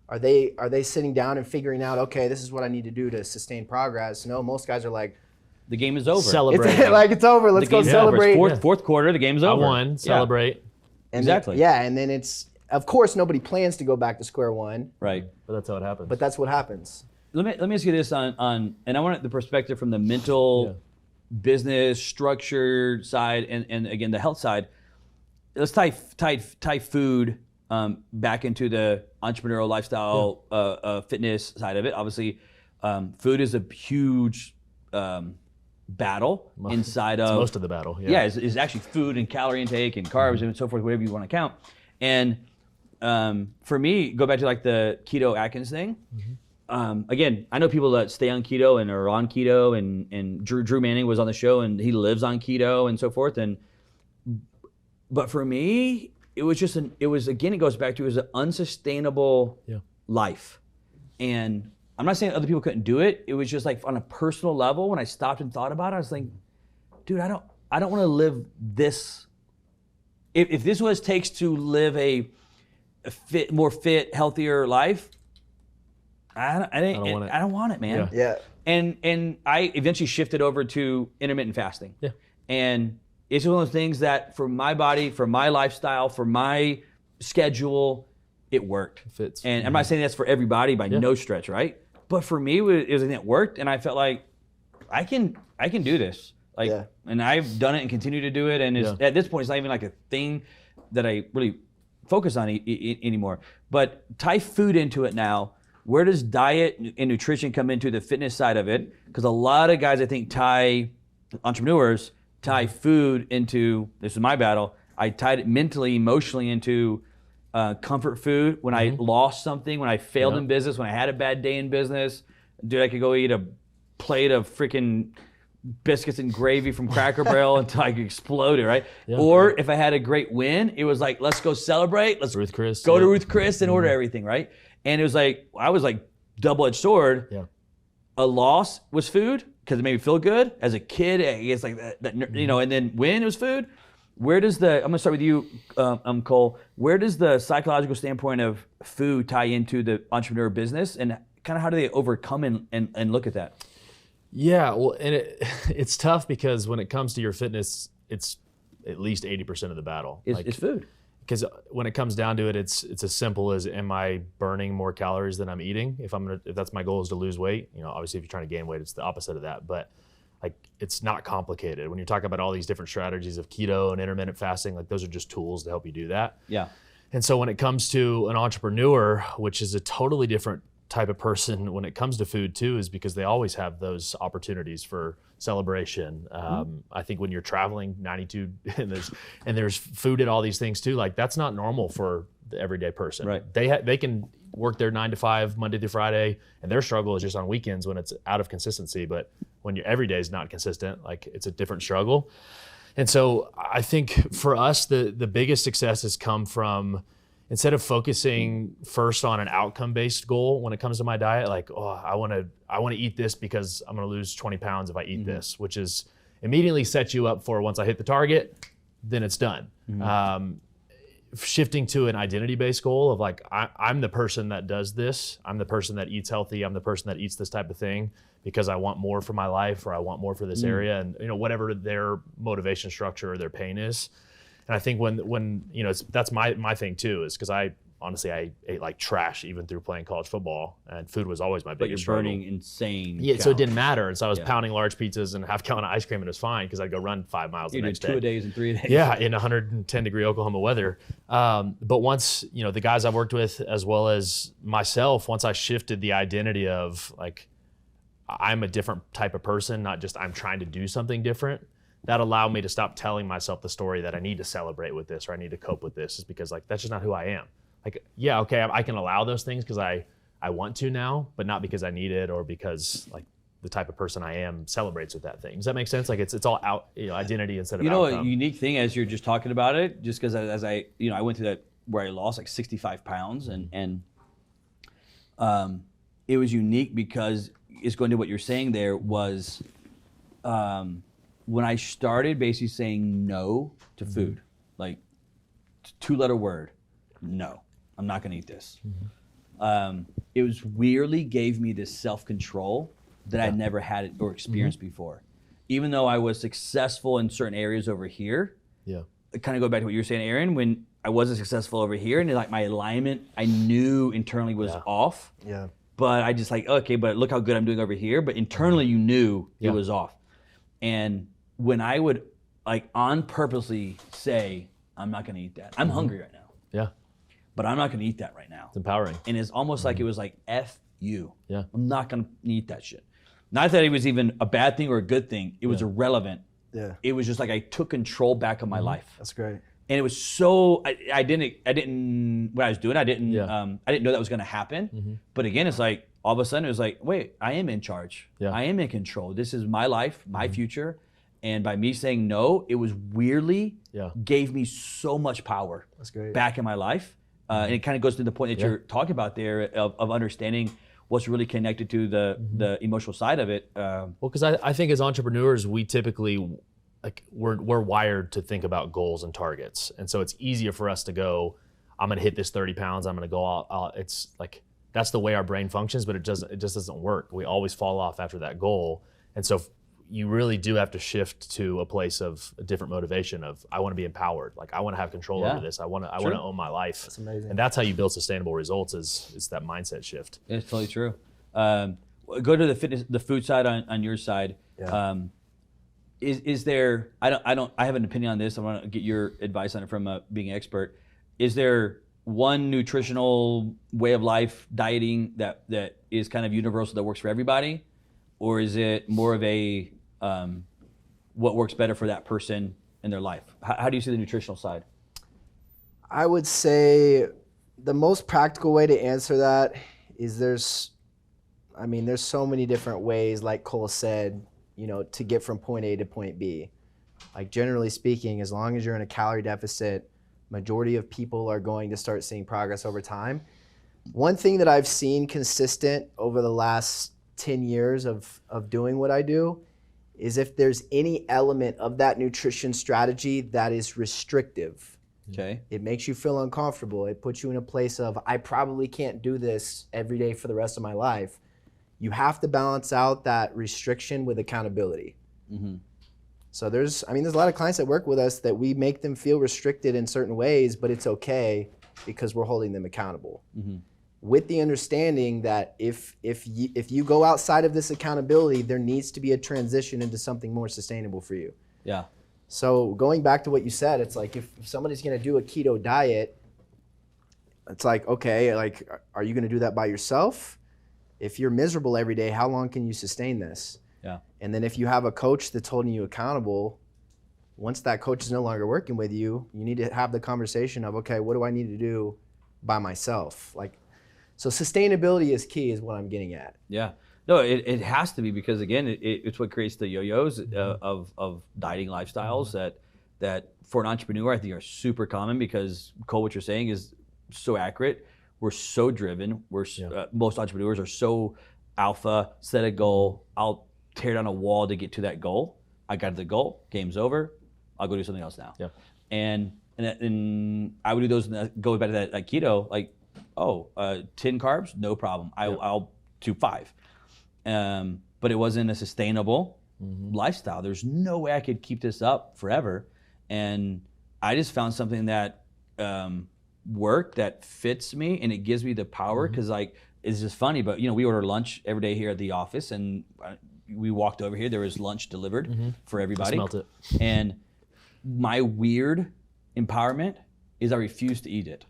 Are they sitting down and figuring out, okay, this is what I need to do to sustain progress? No, most guys are like, the game is over. Celebrate. it's over. Let's The go game's over. It's celebrate. fourth quarter. The game's I over. won. Yeah. Celebrate. And Exactly. and then it's, of course, nobody plans to go back to square one, Right. But that's how it happens. but that's what happens. Let me ask you this on and I want the perspective from the mental, business, structured side, and again the health side. Let's tie food back into the entrepreneurial lifestyle, fitness side of it. Obviously, food is a huge battle inside It's of most of the battle. yeah, is actually food and calorie intake and carbs and so forth, whatever you want to count. And for me, go back to like the keto Atkins thing. Again, I know people that stay on keto and are on keto, and Drew Manning was on the show and he lives on keto and so forth. But for me, it was just it goes back to it was an unsustainable life. And I'm not saying other people couldn't do it. It was just like on a personal level, when I stopped and thought about it, I was like, dude, I don't want to live this. if this is what it takes to live a more fit, healthier life, I don't want it, man. Yeah. And I eventually shifted over to intermittent fasting. Yeah. And it's one of those things that for my body, for my lifestyle, for my schedule, it worked. It fits. And I'm not saying that's for everybody by no stretch, right? But for me, it was a thing that worked, and I felt like I can do this. Like, and I've done it and continue to do it. And at this point, it's not even like a thing that I really focus on anymore. But tie food into it now. Where does diet and nutrition come into the fitness side of it? Because a lot of guys, I think, entrepreneurs tie food into, this is my battle, I tied it mentally, emotionally into comfort food. When I lost something, when I failed in business, when I had a bad day in business, dude, I could go eat a plate of freaking biscuits and gravy from Cracker Barrel until I exploded, right? Or if I had a great win, it was like, let's go celebrate. Let's Ruth Chris, go to Ruth Chris and order everything, right? And it was like, I was like double-edged sword. Yeah. A loss was food because it made me feel good. As a kid, it's like that you know, and then win, it was food. Where does I'm gonna start with you, Cole. Where does the psychological standpoint of food tie into the entrepreneur business, and kind of how do they overcome and look at that? Yeah, well, and it's tough because when it comes to your fitness, it's at least 80% of the battle. It's food. Because when it comes down to it, it's as simple as, am I burning more calories than I'm eating? If that's my goal is to lose weight, you know, obviously if you're trying to gain weight, it's the opposite of that. But like, it's not complicated. When you talk about all these different strategies of keto and intermittent fasting, like those are just tools to help you do that. Yeah. And so when it comes to an entrepreneur, which is a totally different type of person when it comes to food too, is because they always have those opportunities for celebration. I think when you're traveling 92 and there's food at all these things too, like that's not normal for the everyday person. Right. They can work their 9 to 5 Monday through Friday, and their struggle is just on weekends when it's out of consistency. But when your every day is not consistent, like it's a different struggle. And so I think for us, the biggest success has come from, instead of focusing first on an outcome-based goal when it comes to my diet, like, oh, I want to eat this because I'm going to lose 20 pounds if I eat this, which is immediately sets you up for, once I hit the target, then it's done. Shifting to an identity-based goal of like, I'm the person that does this. I'm the person that eats healthy. I'm the person that eats this type of thing because I want more for my life, or I want more for this area, and whatever their motivation structure or their pain is. And I think when that's my thing too, is because I ate like trash even through playing college football, and food was always my biggest struggle. But you're burning insane. Yeah, so it didn't matter. And so I was pounding large pizzas and half-gallon of ice cream, and it was fine because I'd go run 5 miles the next day. 2 days and 3 days. Yeah, in 110-degree Oklahoma weather. But once, the guys I've worked with, as well as myself, once I shifted the identity of like, I'm a different type of person, not just I'm trying to do something different, that allowed me to stop telling myself the story that I need to celebrate with this or I need to cope with this, is because like, that's just not who I am. Like, yeah, okay, I can allow those things because I want to now, but not because I need it, or because like the type of person I am celebrates with that thing. Does that make sense? Like it's all out, identity instead of outcome. A unique thing as you're just talking about it, just because as I went through that where I lost like 65 pounds and it was unique because it's going to what you're saying there was when I started basically saying no to food, like 2-letter word, no, I'm not gonna eat this. It was weirdly gave me this self-control that I'd never had it or experienced before. Even though I was successful in certain areas over here, kind of go back to what you were saying, Aaron, when I wasn't successful over here and like my alignment, I knew internally was off. Yeah. But I just like, okay, but look how good I'm doing over here. But internally you knew it was off. And when I would like on purposely say, I'm not gonna eat that. I'm hungry right now. Yeah. But I'm not gonna eat that right now. It's empowering. And it's almost like it was like, F you. Yeah. I'm not gonna eat that shit. Not that it was even a bad thing or a good thing. It was irrelevant. Yeah. It was just like I took control back of my life. That's great. And it was so I didn't what I was doing, I didn't know that was gonna happen. But again, it's like all of a sudden it was like, wait, I am in charge. Yeah. I am in control. This is my life, my future. And by me saying no, it was weirdly gave me so much power. That's great. Back in my life. And it kind of goes to the point that you're talking about there of understanding what's really connected to the emotional side of it. Well, because I think as entrepreneurs, we typically like we're wired to think about goals and targets, and so it's easier for us to go, I'm gonna hit this 30 pounds, I'm gonna go out. It's like that's the way our brain functions, but it just doesn't work. We always fall off after that goal, and so you really do have to shift to a place of a different motivation of I want to be empowered, like I want to have control over this. I want to own my life. That's amazing. And that's how you build sustainable results is that mindset shift. It's totally true. Go to the food side on your side. Yeah. Is there? I have an opinion on this. I want to get your advice on it from being an expert. Is there one nutritional way of life, dieting that is kind of universal that works for everybody, or is it more of a what works better for that person in their life? How do you see the nutritional side? I would say the most practical way to answer that is there's so many different ways, like Cole said, to get from point A to point B. Like generally speaking, as long as you're in a calorie deficit, majority of people are going to start seeing progress over time. One thing that I've seen consistent over the last 10 years of doing what I do is if there's any element of that nutrition strategy that is restrictive. Okay. It makes you feel uncomfortable. It puts you in a place of, I probably can't do this every day for the rest of my life. You have to balance out that restriction with accountability. Mm-hmm. So there's a lot of clients that work with us that we make them feel restricted in certain ways, but it's okay because we're holding them accountable. Mm-hmm. With the understanding that if you go outside of this accountability, there needs to be a transition into something more sustainable for you. Yeah. So going back to what you said, it's like if somebody's going to do a keto diet, it's like, okay, like, are you going to do that by yourself? If you're miserable every day, how long can you sustain this? Yeah. And then if you have a coach that's holding you accountable, once that coach is no longer working with you, you need to have the conversation of, okay, what do I need to do by myself? So sustainability is key, is what I'm getting at. Yeah. No, it has to be, because again, it's what creates the yo-yos of dieting lifestyles that for an entrepreneur I think are super common, because Cole, what you're saying is so accurate. We're so driven. Most entrepreneurs are so alpha, set a goal, I'll tear down a wall to get to that goal. I got to the goal, game's over, I'll go do something else now. Yeah. And I would do those, go back to that keto, 10 carbs, no problem. I'll do 5. But it wasn't a sustainable lifestyle. There's no way I could keep this up forever. And I just found something that worked, that fits me, and it gives me the power, because it's just funny, but we order lunch every day here at the office, and we walked over here, there was lunch delivered for everybody. I smelt it. And my weird empowerment is I refuse to eat it.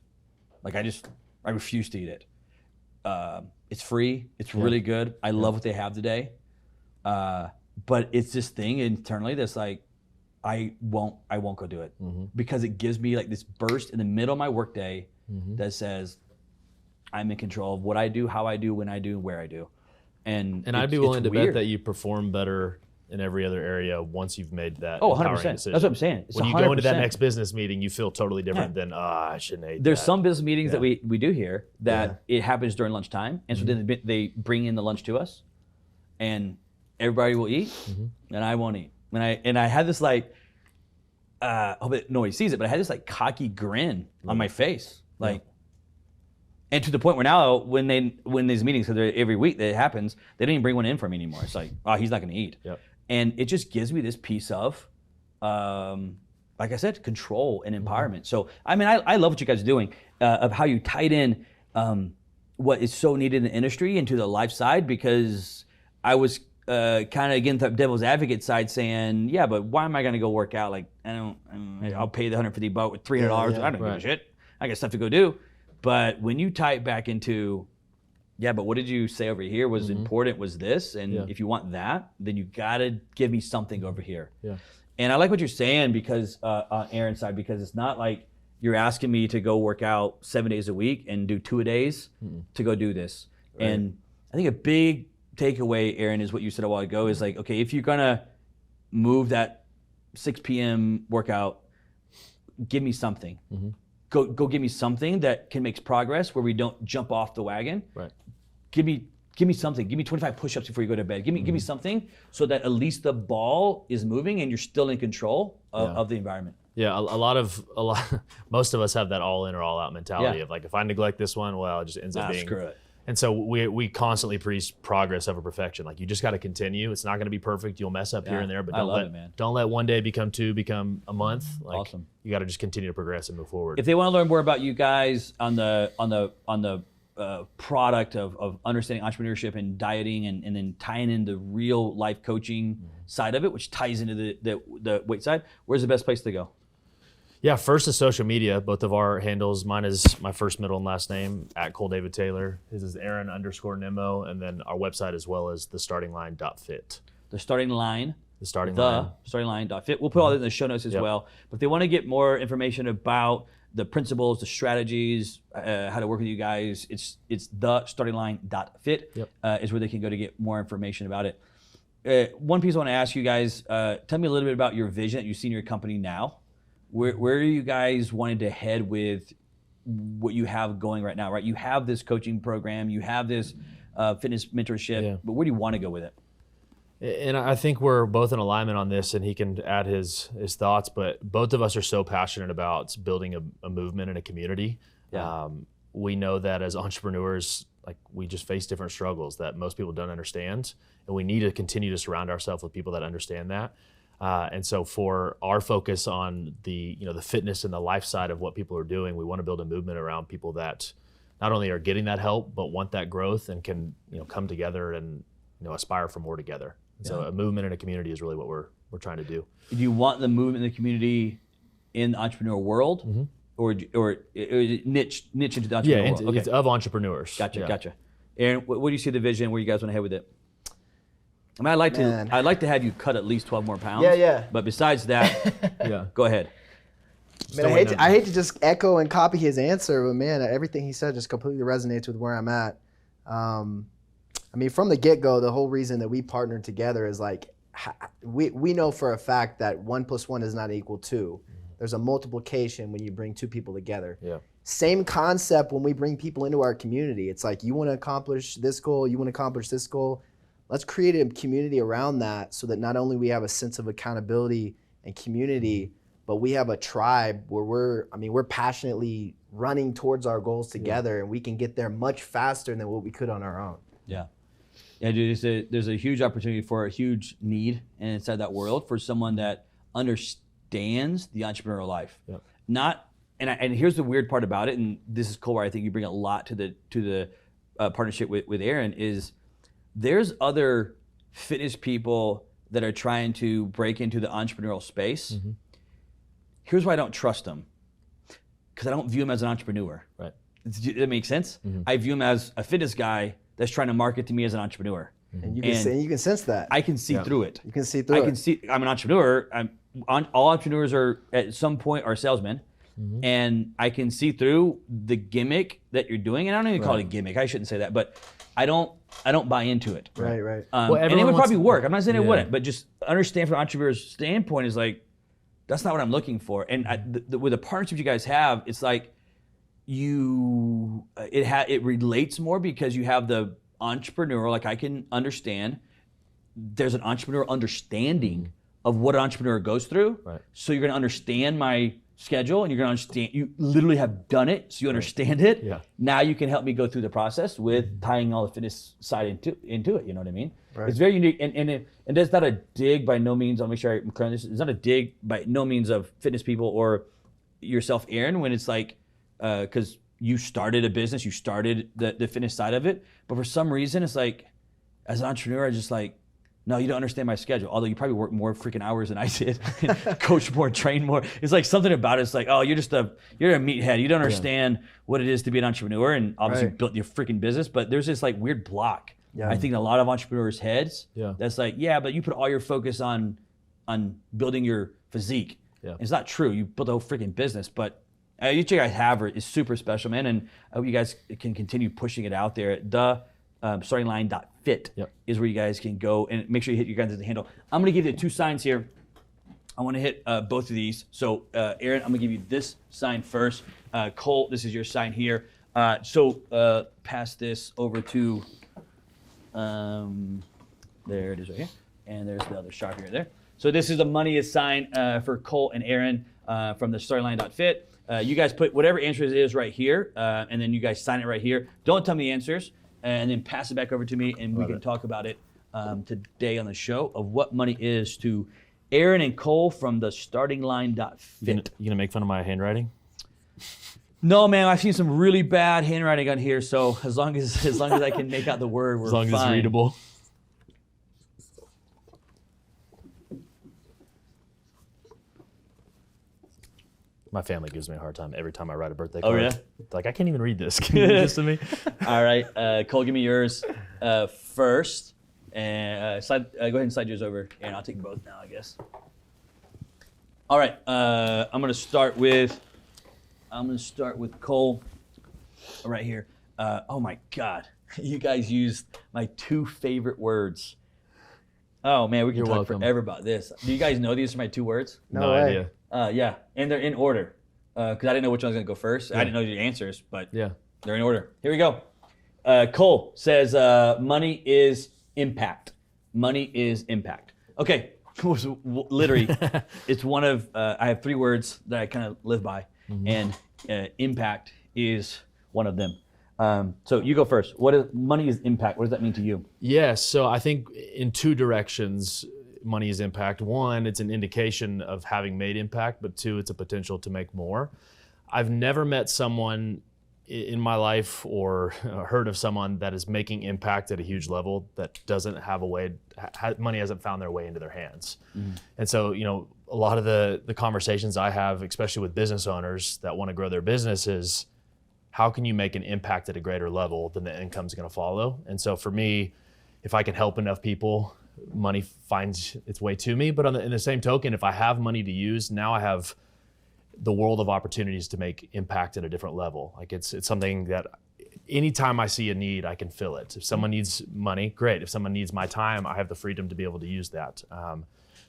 I refuse to eat it. It's free. It's really good. I love what they have today. But it's this thing internally that's like, I won't go do it, because it gives me like this burst in the middle of my workday that says I'm in control of what I do, how I do, when I do, and where I do. And I'd be willing to weird. bet that you perform better in every other area once you've made that. Oh, empowering 100%. decision. That's what I'm saying. It's when you go into that 100%. next business meeting, you feel totally different than, I shouldn't have ate There's that. some business meetings that we do here that it happens during lunchtime, and so then they bring in the lunch to us, and everybody will eat, and I won't eat. And I had this I hope that nobody sees it, but I had this cocky grin on my face, and to the point where now when these meetings, because every week that it happens, they don't even bring one in for me anymore. It's like, oh, he's not going to eat. Yep. And it just gives me this piece of, like I said, control and empowerment. So, I love what you guys are doing, of how you tied in what is so needed in the industry into the life side, because I was kind of, again, the devil's advocate side saying, yeah, but why am I going to go work out? I'll pay the $150 with $300. I don't give a shit. I got stuff to go do. But when you tie it back into, yeah, but what did you say over here was important, was this, and if you want that, then you gotta give me something over here. Yeah. And I like what you're saying, because on Aaron's side, because it's not like you're asking me to go work out 7 days a week and do 2 a days to go do this. Right. And I think a big takeaway, Aaron, is what you said a while ago, is like, okay, if you're gonna move that 6 p.m. workout, give me something. Go give me something that can make progress, where we don't jump off the wagon. Right. Give me give me something. Give me 25 push-ups before you go to bed. Give me something so that at least the ball is moving and you're still in control of the environment. Yeah, most of us have that all in or all out mentality of like, if I neglect this one, well, it just ends up being. Screw it. And so we constantly preach progress over perfection. Like, you just got to continue. It's not going to be perfect. You'll mess up here and there, but don't let one day become two, become a month. Like, awesome. You got to just continue to progress and move forward. If they want to learn more about you guys on the product of understanding entrepreneurship and dieting and then tying in the real life coaching side of it, which ties into the weight side, where's the best place to go? Yeah, first is social media. Both of our handles. Mine is my first, middle, and last name at Cole David Taylor. His is Aaron_Nimmo, and then our website as well as thestartingline.fit. The starting line. The starting line. Startingline.fit. We'll put all that in the show notes as well. But if they want to get more information about the principles, the strategies, how to work with you guys, it's thestartingline.fit is where they can go to get more information about it. One piece I want to ask you guys, tell me a little bit about your vision that you see in your company now. Where are you guys wanting to head with what you have going right now, right? You have this coaching program, you have this fitness mentorship, but where do you want to go with it? And I think we're both in alignment on this, and he can add his thoughts, but both of us are so passionate about building a movement and a community. Yeah. We know that as entrepreneurs, like, we just face different struggles that most people don't understand, and we need to continue to surround ourselves with people that understand that. And so for our focus on the fitness and the life side of what people are doing, we want to build a movement around people that not only are getting that help, but want that growth and can, come together and, aspire for more together. And so a movement and a community is really what we're trying to do. Do you want the movement in the community in the entrepreneur world, or niche into the entrepreneur world? It's of entrepreneurs. Gotcha. Aaron, what do you see the vision? Where you guys want to head with it? I mean, I'd like to have you cut at least 12 more pounds. Yeah. But besides that, go ahead. Man, I hate to just echo and copy his answer, but man, everything he said just completely resonates with where I'm at. I mean, from the get-go, the whole reason that we partnered together is like, we know for a fact that 1 + 1 is not equal 2. There's a multiplication when you bring two people together. Yeah. Same concept when we bring people into our community. It's like, you want to accomplish this goal, you want to accomplish this goal. Let's create a community around that so that not only we have a sense of accountability and community, but we have a tribe where we're passionately running towards our goals together, and we can get there much faster than what we could on our own. Yeah, dude, there's a huge opportunity for a huge need inside that world for someone that understands the entrepreneurial life. Yep. And here's the weird part about it, and this is cool, where I think you bring a lot to the partnership with Aaron, is there's other fitness people that are trying to break into the entrepreneurial space. Mm-hmm. Here's why I don't trust them. Because I don't view him as an entrepreneur. Right. Does that make sense? Mm-hmm. I view him as a fitness guy that's trying to market to me as an entrepreneur. Mm-hmm. And you can sense that. I can see through it. You can see through it. I'm an entrepreneur. All entrepreneurs are at some point are salesmen. Mm-hmm. And I can see through the gimmick that you're doing. And I don't even call it a gimmick. I shouldn't say that, but I don't buy into it. Right. And it would probably work. I'm not saying it wouldn't, but just understand from an entrepreneur's standpoint is like, that's not what I'm looking for. And with the partnership you guys have, it's like it relates more because you have the entrepreneur, like I can understand, there's an entrepreneur understanding of what an entrepreneur goes through. Right. So you're gonna understand my schedule, and you're gonna understand, you literally have done it, so you understand it. Yeah. Now you can help me go through the process with tying all the fitness side into it, you know what I mean? Right. It's very unique, and that's not a dig by no means, I'll make sure I'm clear on this, it's not a dig by no means of fitness people or yourself, Aaron, when it's like, because you started a business, you started the fitness side of it, but for some reason it's like, as an entrepreneur, I just like, no, you don't understand my schedule. Although you probably work more freaking hours than I did, coach more, train more. It's like something about it's like, oh, you're a meathead. You don't understand what it is to be an entrepreneur, and obviously built your freaking business. But there's this like weird block. Yeah. I think in a lot of entrepreneurs' heads. Yeah. That's like, yeah, but you put all your focus on building your physique. Yeah. It's not true. You built a whole freaking business, but each of you guys have is super special, man. And I hope you guys can continue pushing it out there. Startingline.fit is where you guys can go, and make sure you hit your guys at the handle. I'm going to give you 2 signs here. I want to hit both of these. So Aaron, I'm going to give you this sign first. Cole, this is your sign here. So pass this over to There it is right here. And there's the other Sharpie right there. So this is the money is sign for Cole and Aaron from the storyline.fit. You guys put whatever answer it is right here, and then you guys sign it right here. Don't tell me the answers, and then pass it back over to me, and we can talk about it today on the show of what money is to Aaron and Cole from the startingline.fit. You gonna make fun of my handwriting? No, man, I've seen some really bad handwriting on here, so as long as I can make out the word, we're As long as it's fine. readable. My family gives me a hard time every time I write a birthday Oh, card. yeah? Like, I can't even read this. Can you read this to me? All right, Cole, give me yours first, and go ahead and slide yours over, and I'll take both now, I guess. All right, I'm gonna start with Cole, right here. Oh my God, you guys used my two favorite words. Oh man, we can You're talk welcome. forever about this. Do you guys know these are my two words? No way. idea. Yeah, and they're in order, because I didn't know which one's gonna go first. I didn't know your answers, but Yeah. they're in order. Here we go. Cole says, money is impact. Money is impact. Okay, literally, it's one of, I have three words that I kind of live by, and impact is one of them. So you go first. Money is impact? What does that mean to you? Yeah, so I think in two directions, money is impact. One, it's an indication of having made impact, but two, it's a potential to make more. I've never met someone in my life or heard of someone that is making impact at a huge level that doesn't have a way, money hasn't found their way into their hands. And so, a lot of the conversations I have, especially with business owners that want to grow their business, is how can you make an impact at a greater level than the income's going to follow? And so for me, if I can help enough people, money finds its way to me. But in the same token, if I have money to use, now I have the world of opportunities to make impact at a different level. Like it's something that anytime I see a need, I can fill it. If someone needs money, great. If someone needs my time, I have the freedom to be able to use that.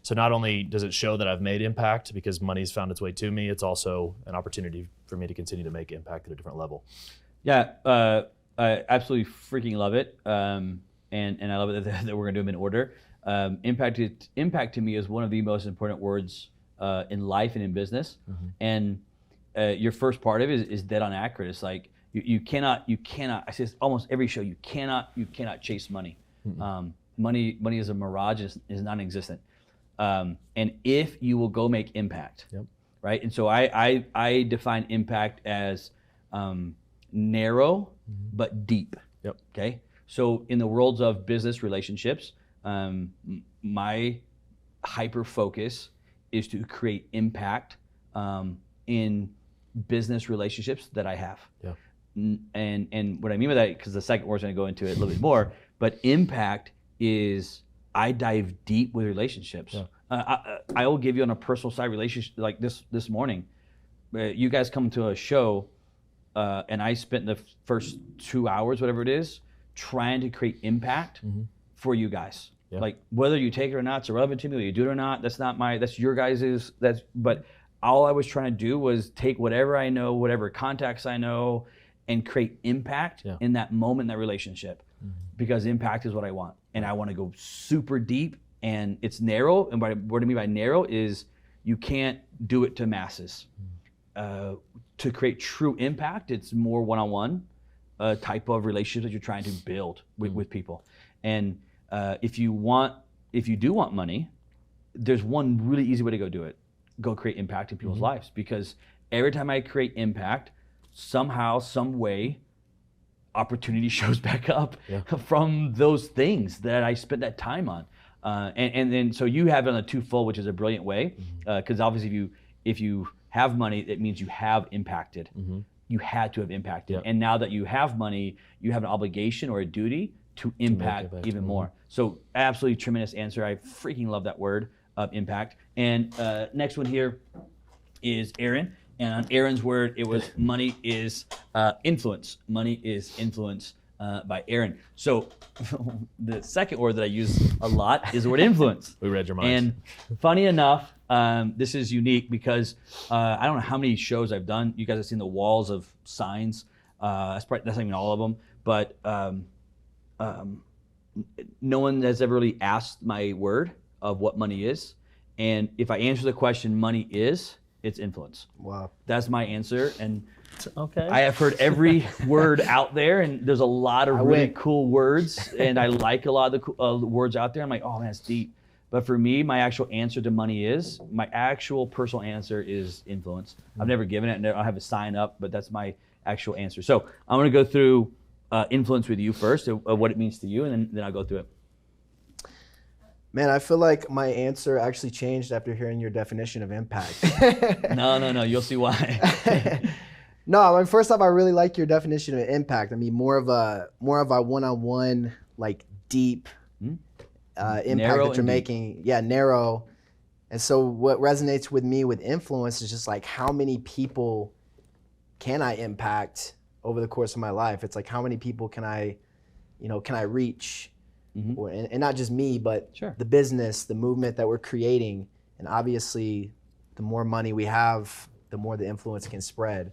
So not only does it show that I've made impact because money's found its way to me, it's also an opportunity for me to continue to make impact at a different level. Yeah, I absolutely freaking love it, and I love it that we're gonna do them in order. Impact to me is one of the most important words in life and in business, and your first part of it is dead on accurate. It's like you cannot. I say this almost every show. You cannot chase money. Money is a mirage. Is non-existent. And if you will go make impact, right? And so I define impact as narrow but deep. Okay. So in the worlds of business relationships, my hyper focus is to create impact in business relationships that I have. And what I mean by that, because the second word's going to go into it a little bit more, but impact is I dive deep with relationships. I will give you on a personal side relationship like this morning. You guys come to a show, and I spent the first 2 hours, whatever it is, trying to create impact for you guys. Like whether you take it or not, it's irrelevant to me. Whether you do it or not, that's your guys's. But all I was trying to do was take whatever I know, whatever contacts I know, and create impact in that moment, in that relationship, because impact is what I want, and I want to go super deep. And it's narrow, and what I mean by narrow is you can't do it to masses. To create true impact, it's more one-on-one type of relationship that you're trying to build with people. And if you do want money, there's one really easy way to go do it. Go create impact in people's lives, because every time I create impact, somehow, some way, opportunity shows back up from those things that I spent that time on. And then so you have it on a twofold, which is a brilliant way, because obviously if you have money, it means you have impacted. You had to have impacted, and now that you have money, you have an obligation or a duty to impact even more. So absolutely tremendous answer. I freaking love that word, impact. And next one here is Aaron, and on Aaron's word, it was money is influence. Money is influence. By Aaron. So the second word that I use a lot is the word influence. We read your minds. And funny enough, this is unique because I don't know how many shows I've done. You guys have seen the walls of signs. That's not even all of them. But no one has ever really asked my word of what money is. And if I answer the question, money is, it's influence. Wow. That's my answer. And Okay. I have heard every word out there, and there's a lot of really win. cool words, and I like a lot of the words out there. I'm like, oh man, it's deep. But for me, my actual answer to money is, my actual personal answer is influence. I've never given it, and I have a sign up, but that's my actual answer. So I'm gonna go through influence with you first, of what it means to you, and then I'll go through it. Man, I feel like my answer actually changed after hearing your definition of impact. No, you'll see why. No, I mean, first off, I really like your definition of impact. I mean, more of a one-on-one, like deep impact Narrow that you're and making. Yeah, narrow. And so what resonates with me with influence is just like, how many people can I impact over the course of my life? It's like, how many people can I reach? And not just me, but Sure. the business, the movement that we're creating. And obviously, the more money we have, the more the influence can spread.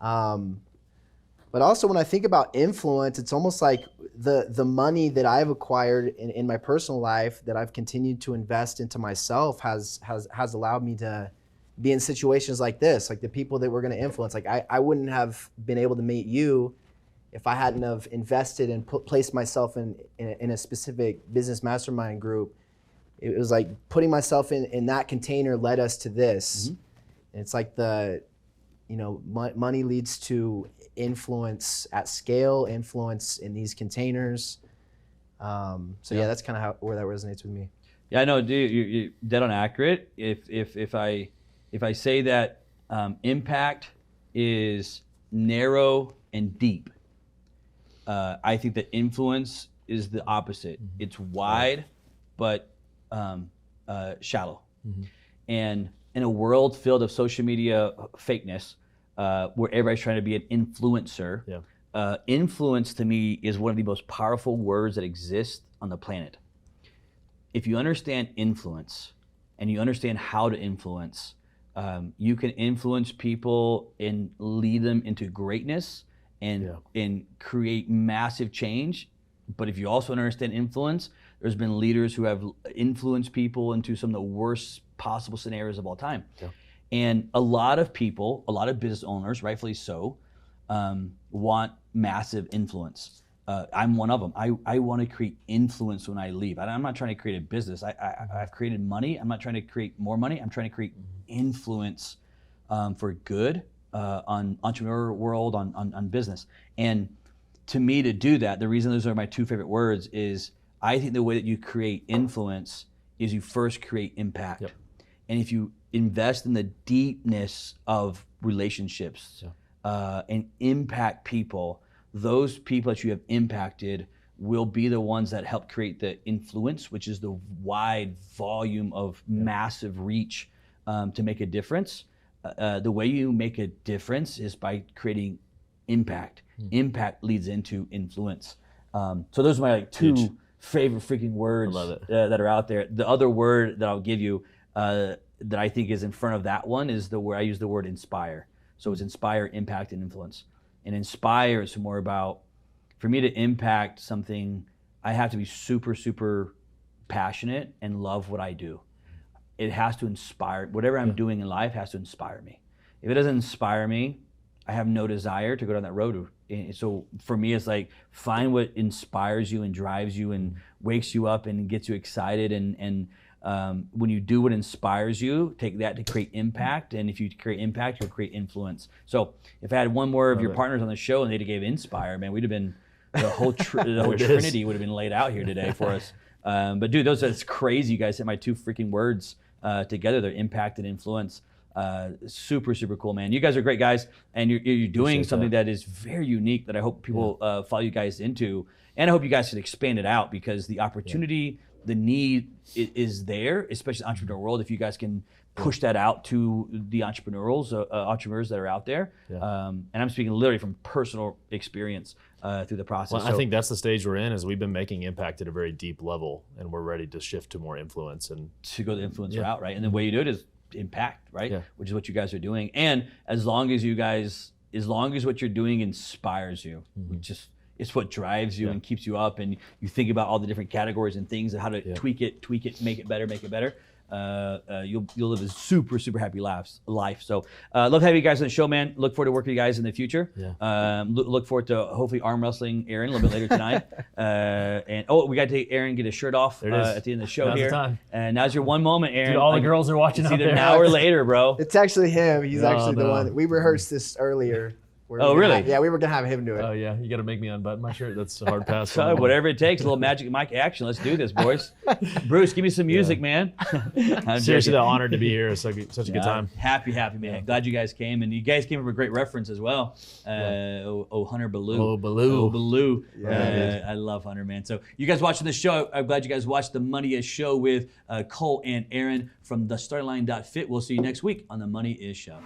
But also, when I think about influence, it's almost like the money that I've acquired in my personal life, that I've continued to invest into myself, has allowed me to be in situations like this, like the people that we're going to influence. Like I wouldn't have been able to meet you if I hadn't have invested and placed myself in a specific business mastermind group. It was like putting myself in that container led us to this. And it's like money leads to influence at scale, influence in these containers. Yeah, that's kind of where that resonates with me. Yeah, I know, dude. You're dead on accurate. If I say that impact is narrow and deep, I think that influence is the opposite. It's wide, but shallow. And in a world filled of social media fakeness, where everybody's trying to be an influencer, influence to me is one of the most powerful words that exist on the planet. If you understand influence and you understand how to influence, you can influence people and lead them into greatness and create massive change. But if you also understand influence, there's been leaders who have influenced people into some of the worst possible scenarios of all time. And a lot of people, a lot of business owners, rightfully so, want massive influence. I'm one of them. I want to create influence when I leave. I'm not trying to create a business. I've created money. I'm not trying to create more money. I'm trying to create influence for good on entrepreneur world, on business. And to me, to do that, the reason those are my two favorite words is, I think the way that you create influence is you first create impact. And if you invest in the deepness of relationships and impact people, those people that you have impacted will be the ones that help create the influence, which is the wide volume of massive reach to make a difference. The way you make a difference is by creating impact. Impact leads into influence. So those are my two favorite freaking words that are out there. The other word that I'll give you that I think is in front of that one is where I use the word inspire. So it's inspire, impact, and influence. And inspire is more about, for me to impact something, I have to be super, super passionate and love what I do. It has to inspire. Whatever I'm doing in life has to inspire me. If it doesn't inspire me, I have no desire to go down that road. So for me, it's like, find what inspires you and drives you and wakes you up and gets you excited. And when you do what inspires you, take that to create impact. And if you create impact, you'll create influence. So if I had one more of your partners on the show and they gave inspire, man, we'd have been, the whole trinity would have been laid out here today for us. But dude, that's crazy. You guys hit my two freaking words together. They're impact and influence. Super, super cool, man. You guys are great guys, and you're doing something that is very unique that I hope people follow you guys into, and I hope you guys can expand it out, because the opportunity, the need is there, especially in the entrepreneur world. If you guys can push that out to the entrepreneurs that are out there, and I'm speaking literally from personal experience through the process. Well, I think that's the stage we're in, is we've been making impact at a very deep level, and we're ready to shift to more influence and to go the influence route, right? And the way you do it is impact, right? Which is what you guys are doing. And as long as what you're doing inspires you, just it's what drives you and keeps you up, and you think about all the different categories and things and how to tweak it, make it better. You'll live a super happy life. So love having you guys on the show, man. Look forward to working with you guys in the future. Look forward to hopefully arm wrestling Aaron a little bit later tonight. And we got to take Aaron get his shirt off at the end of the show. Now's here. the time. And now's your one moment, Aaron. Dude, all the girls are watching It's out either there. now or later, bro. It's actually him. He's actually the no. one. We rehearsed this earlier. Oh, really? Yeah, we were gonna have him do it. Oh yeah, you got to make me unbutton my shirt. That's a hard pass. So whatever it takes, a little Magic Mike action. Let's do this, boys. Bruce, give me some music, man. I'm Seriously, joking. honored to be here. It's such a good time. Happy, man. Glad you guys came, and you guys came from a great reference as well. Hunter Ballou. Oh, Ballou. Ballou. Yeah, I love Hunter, man. So you guys watching the show, I'm glad you guys watched the Money Is Show with Cole and Aaron from thestartingline.fit. We'll see you next week on the Money Is Show.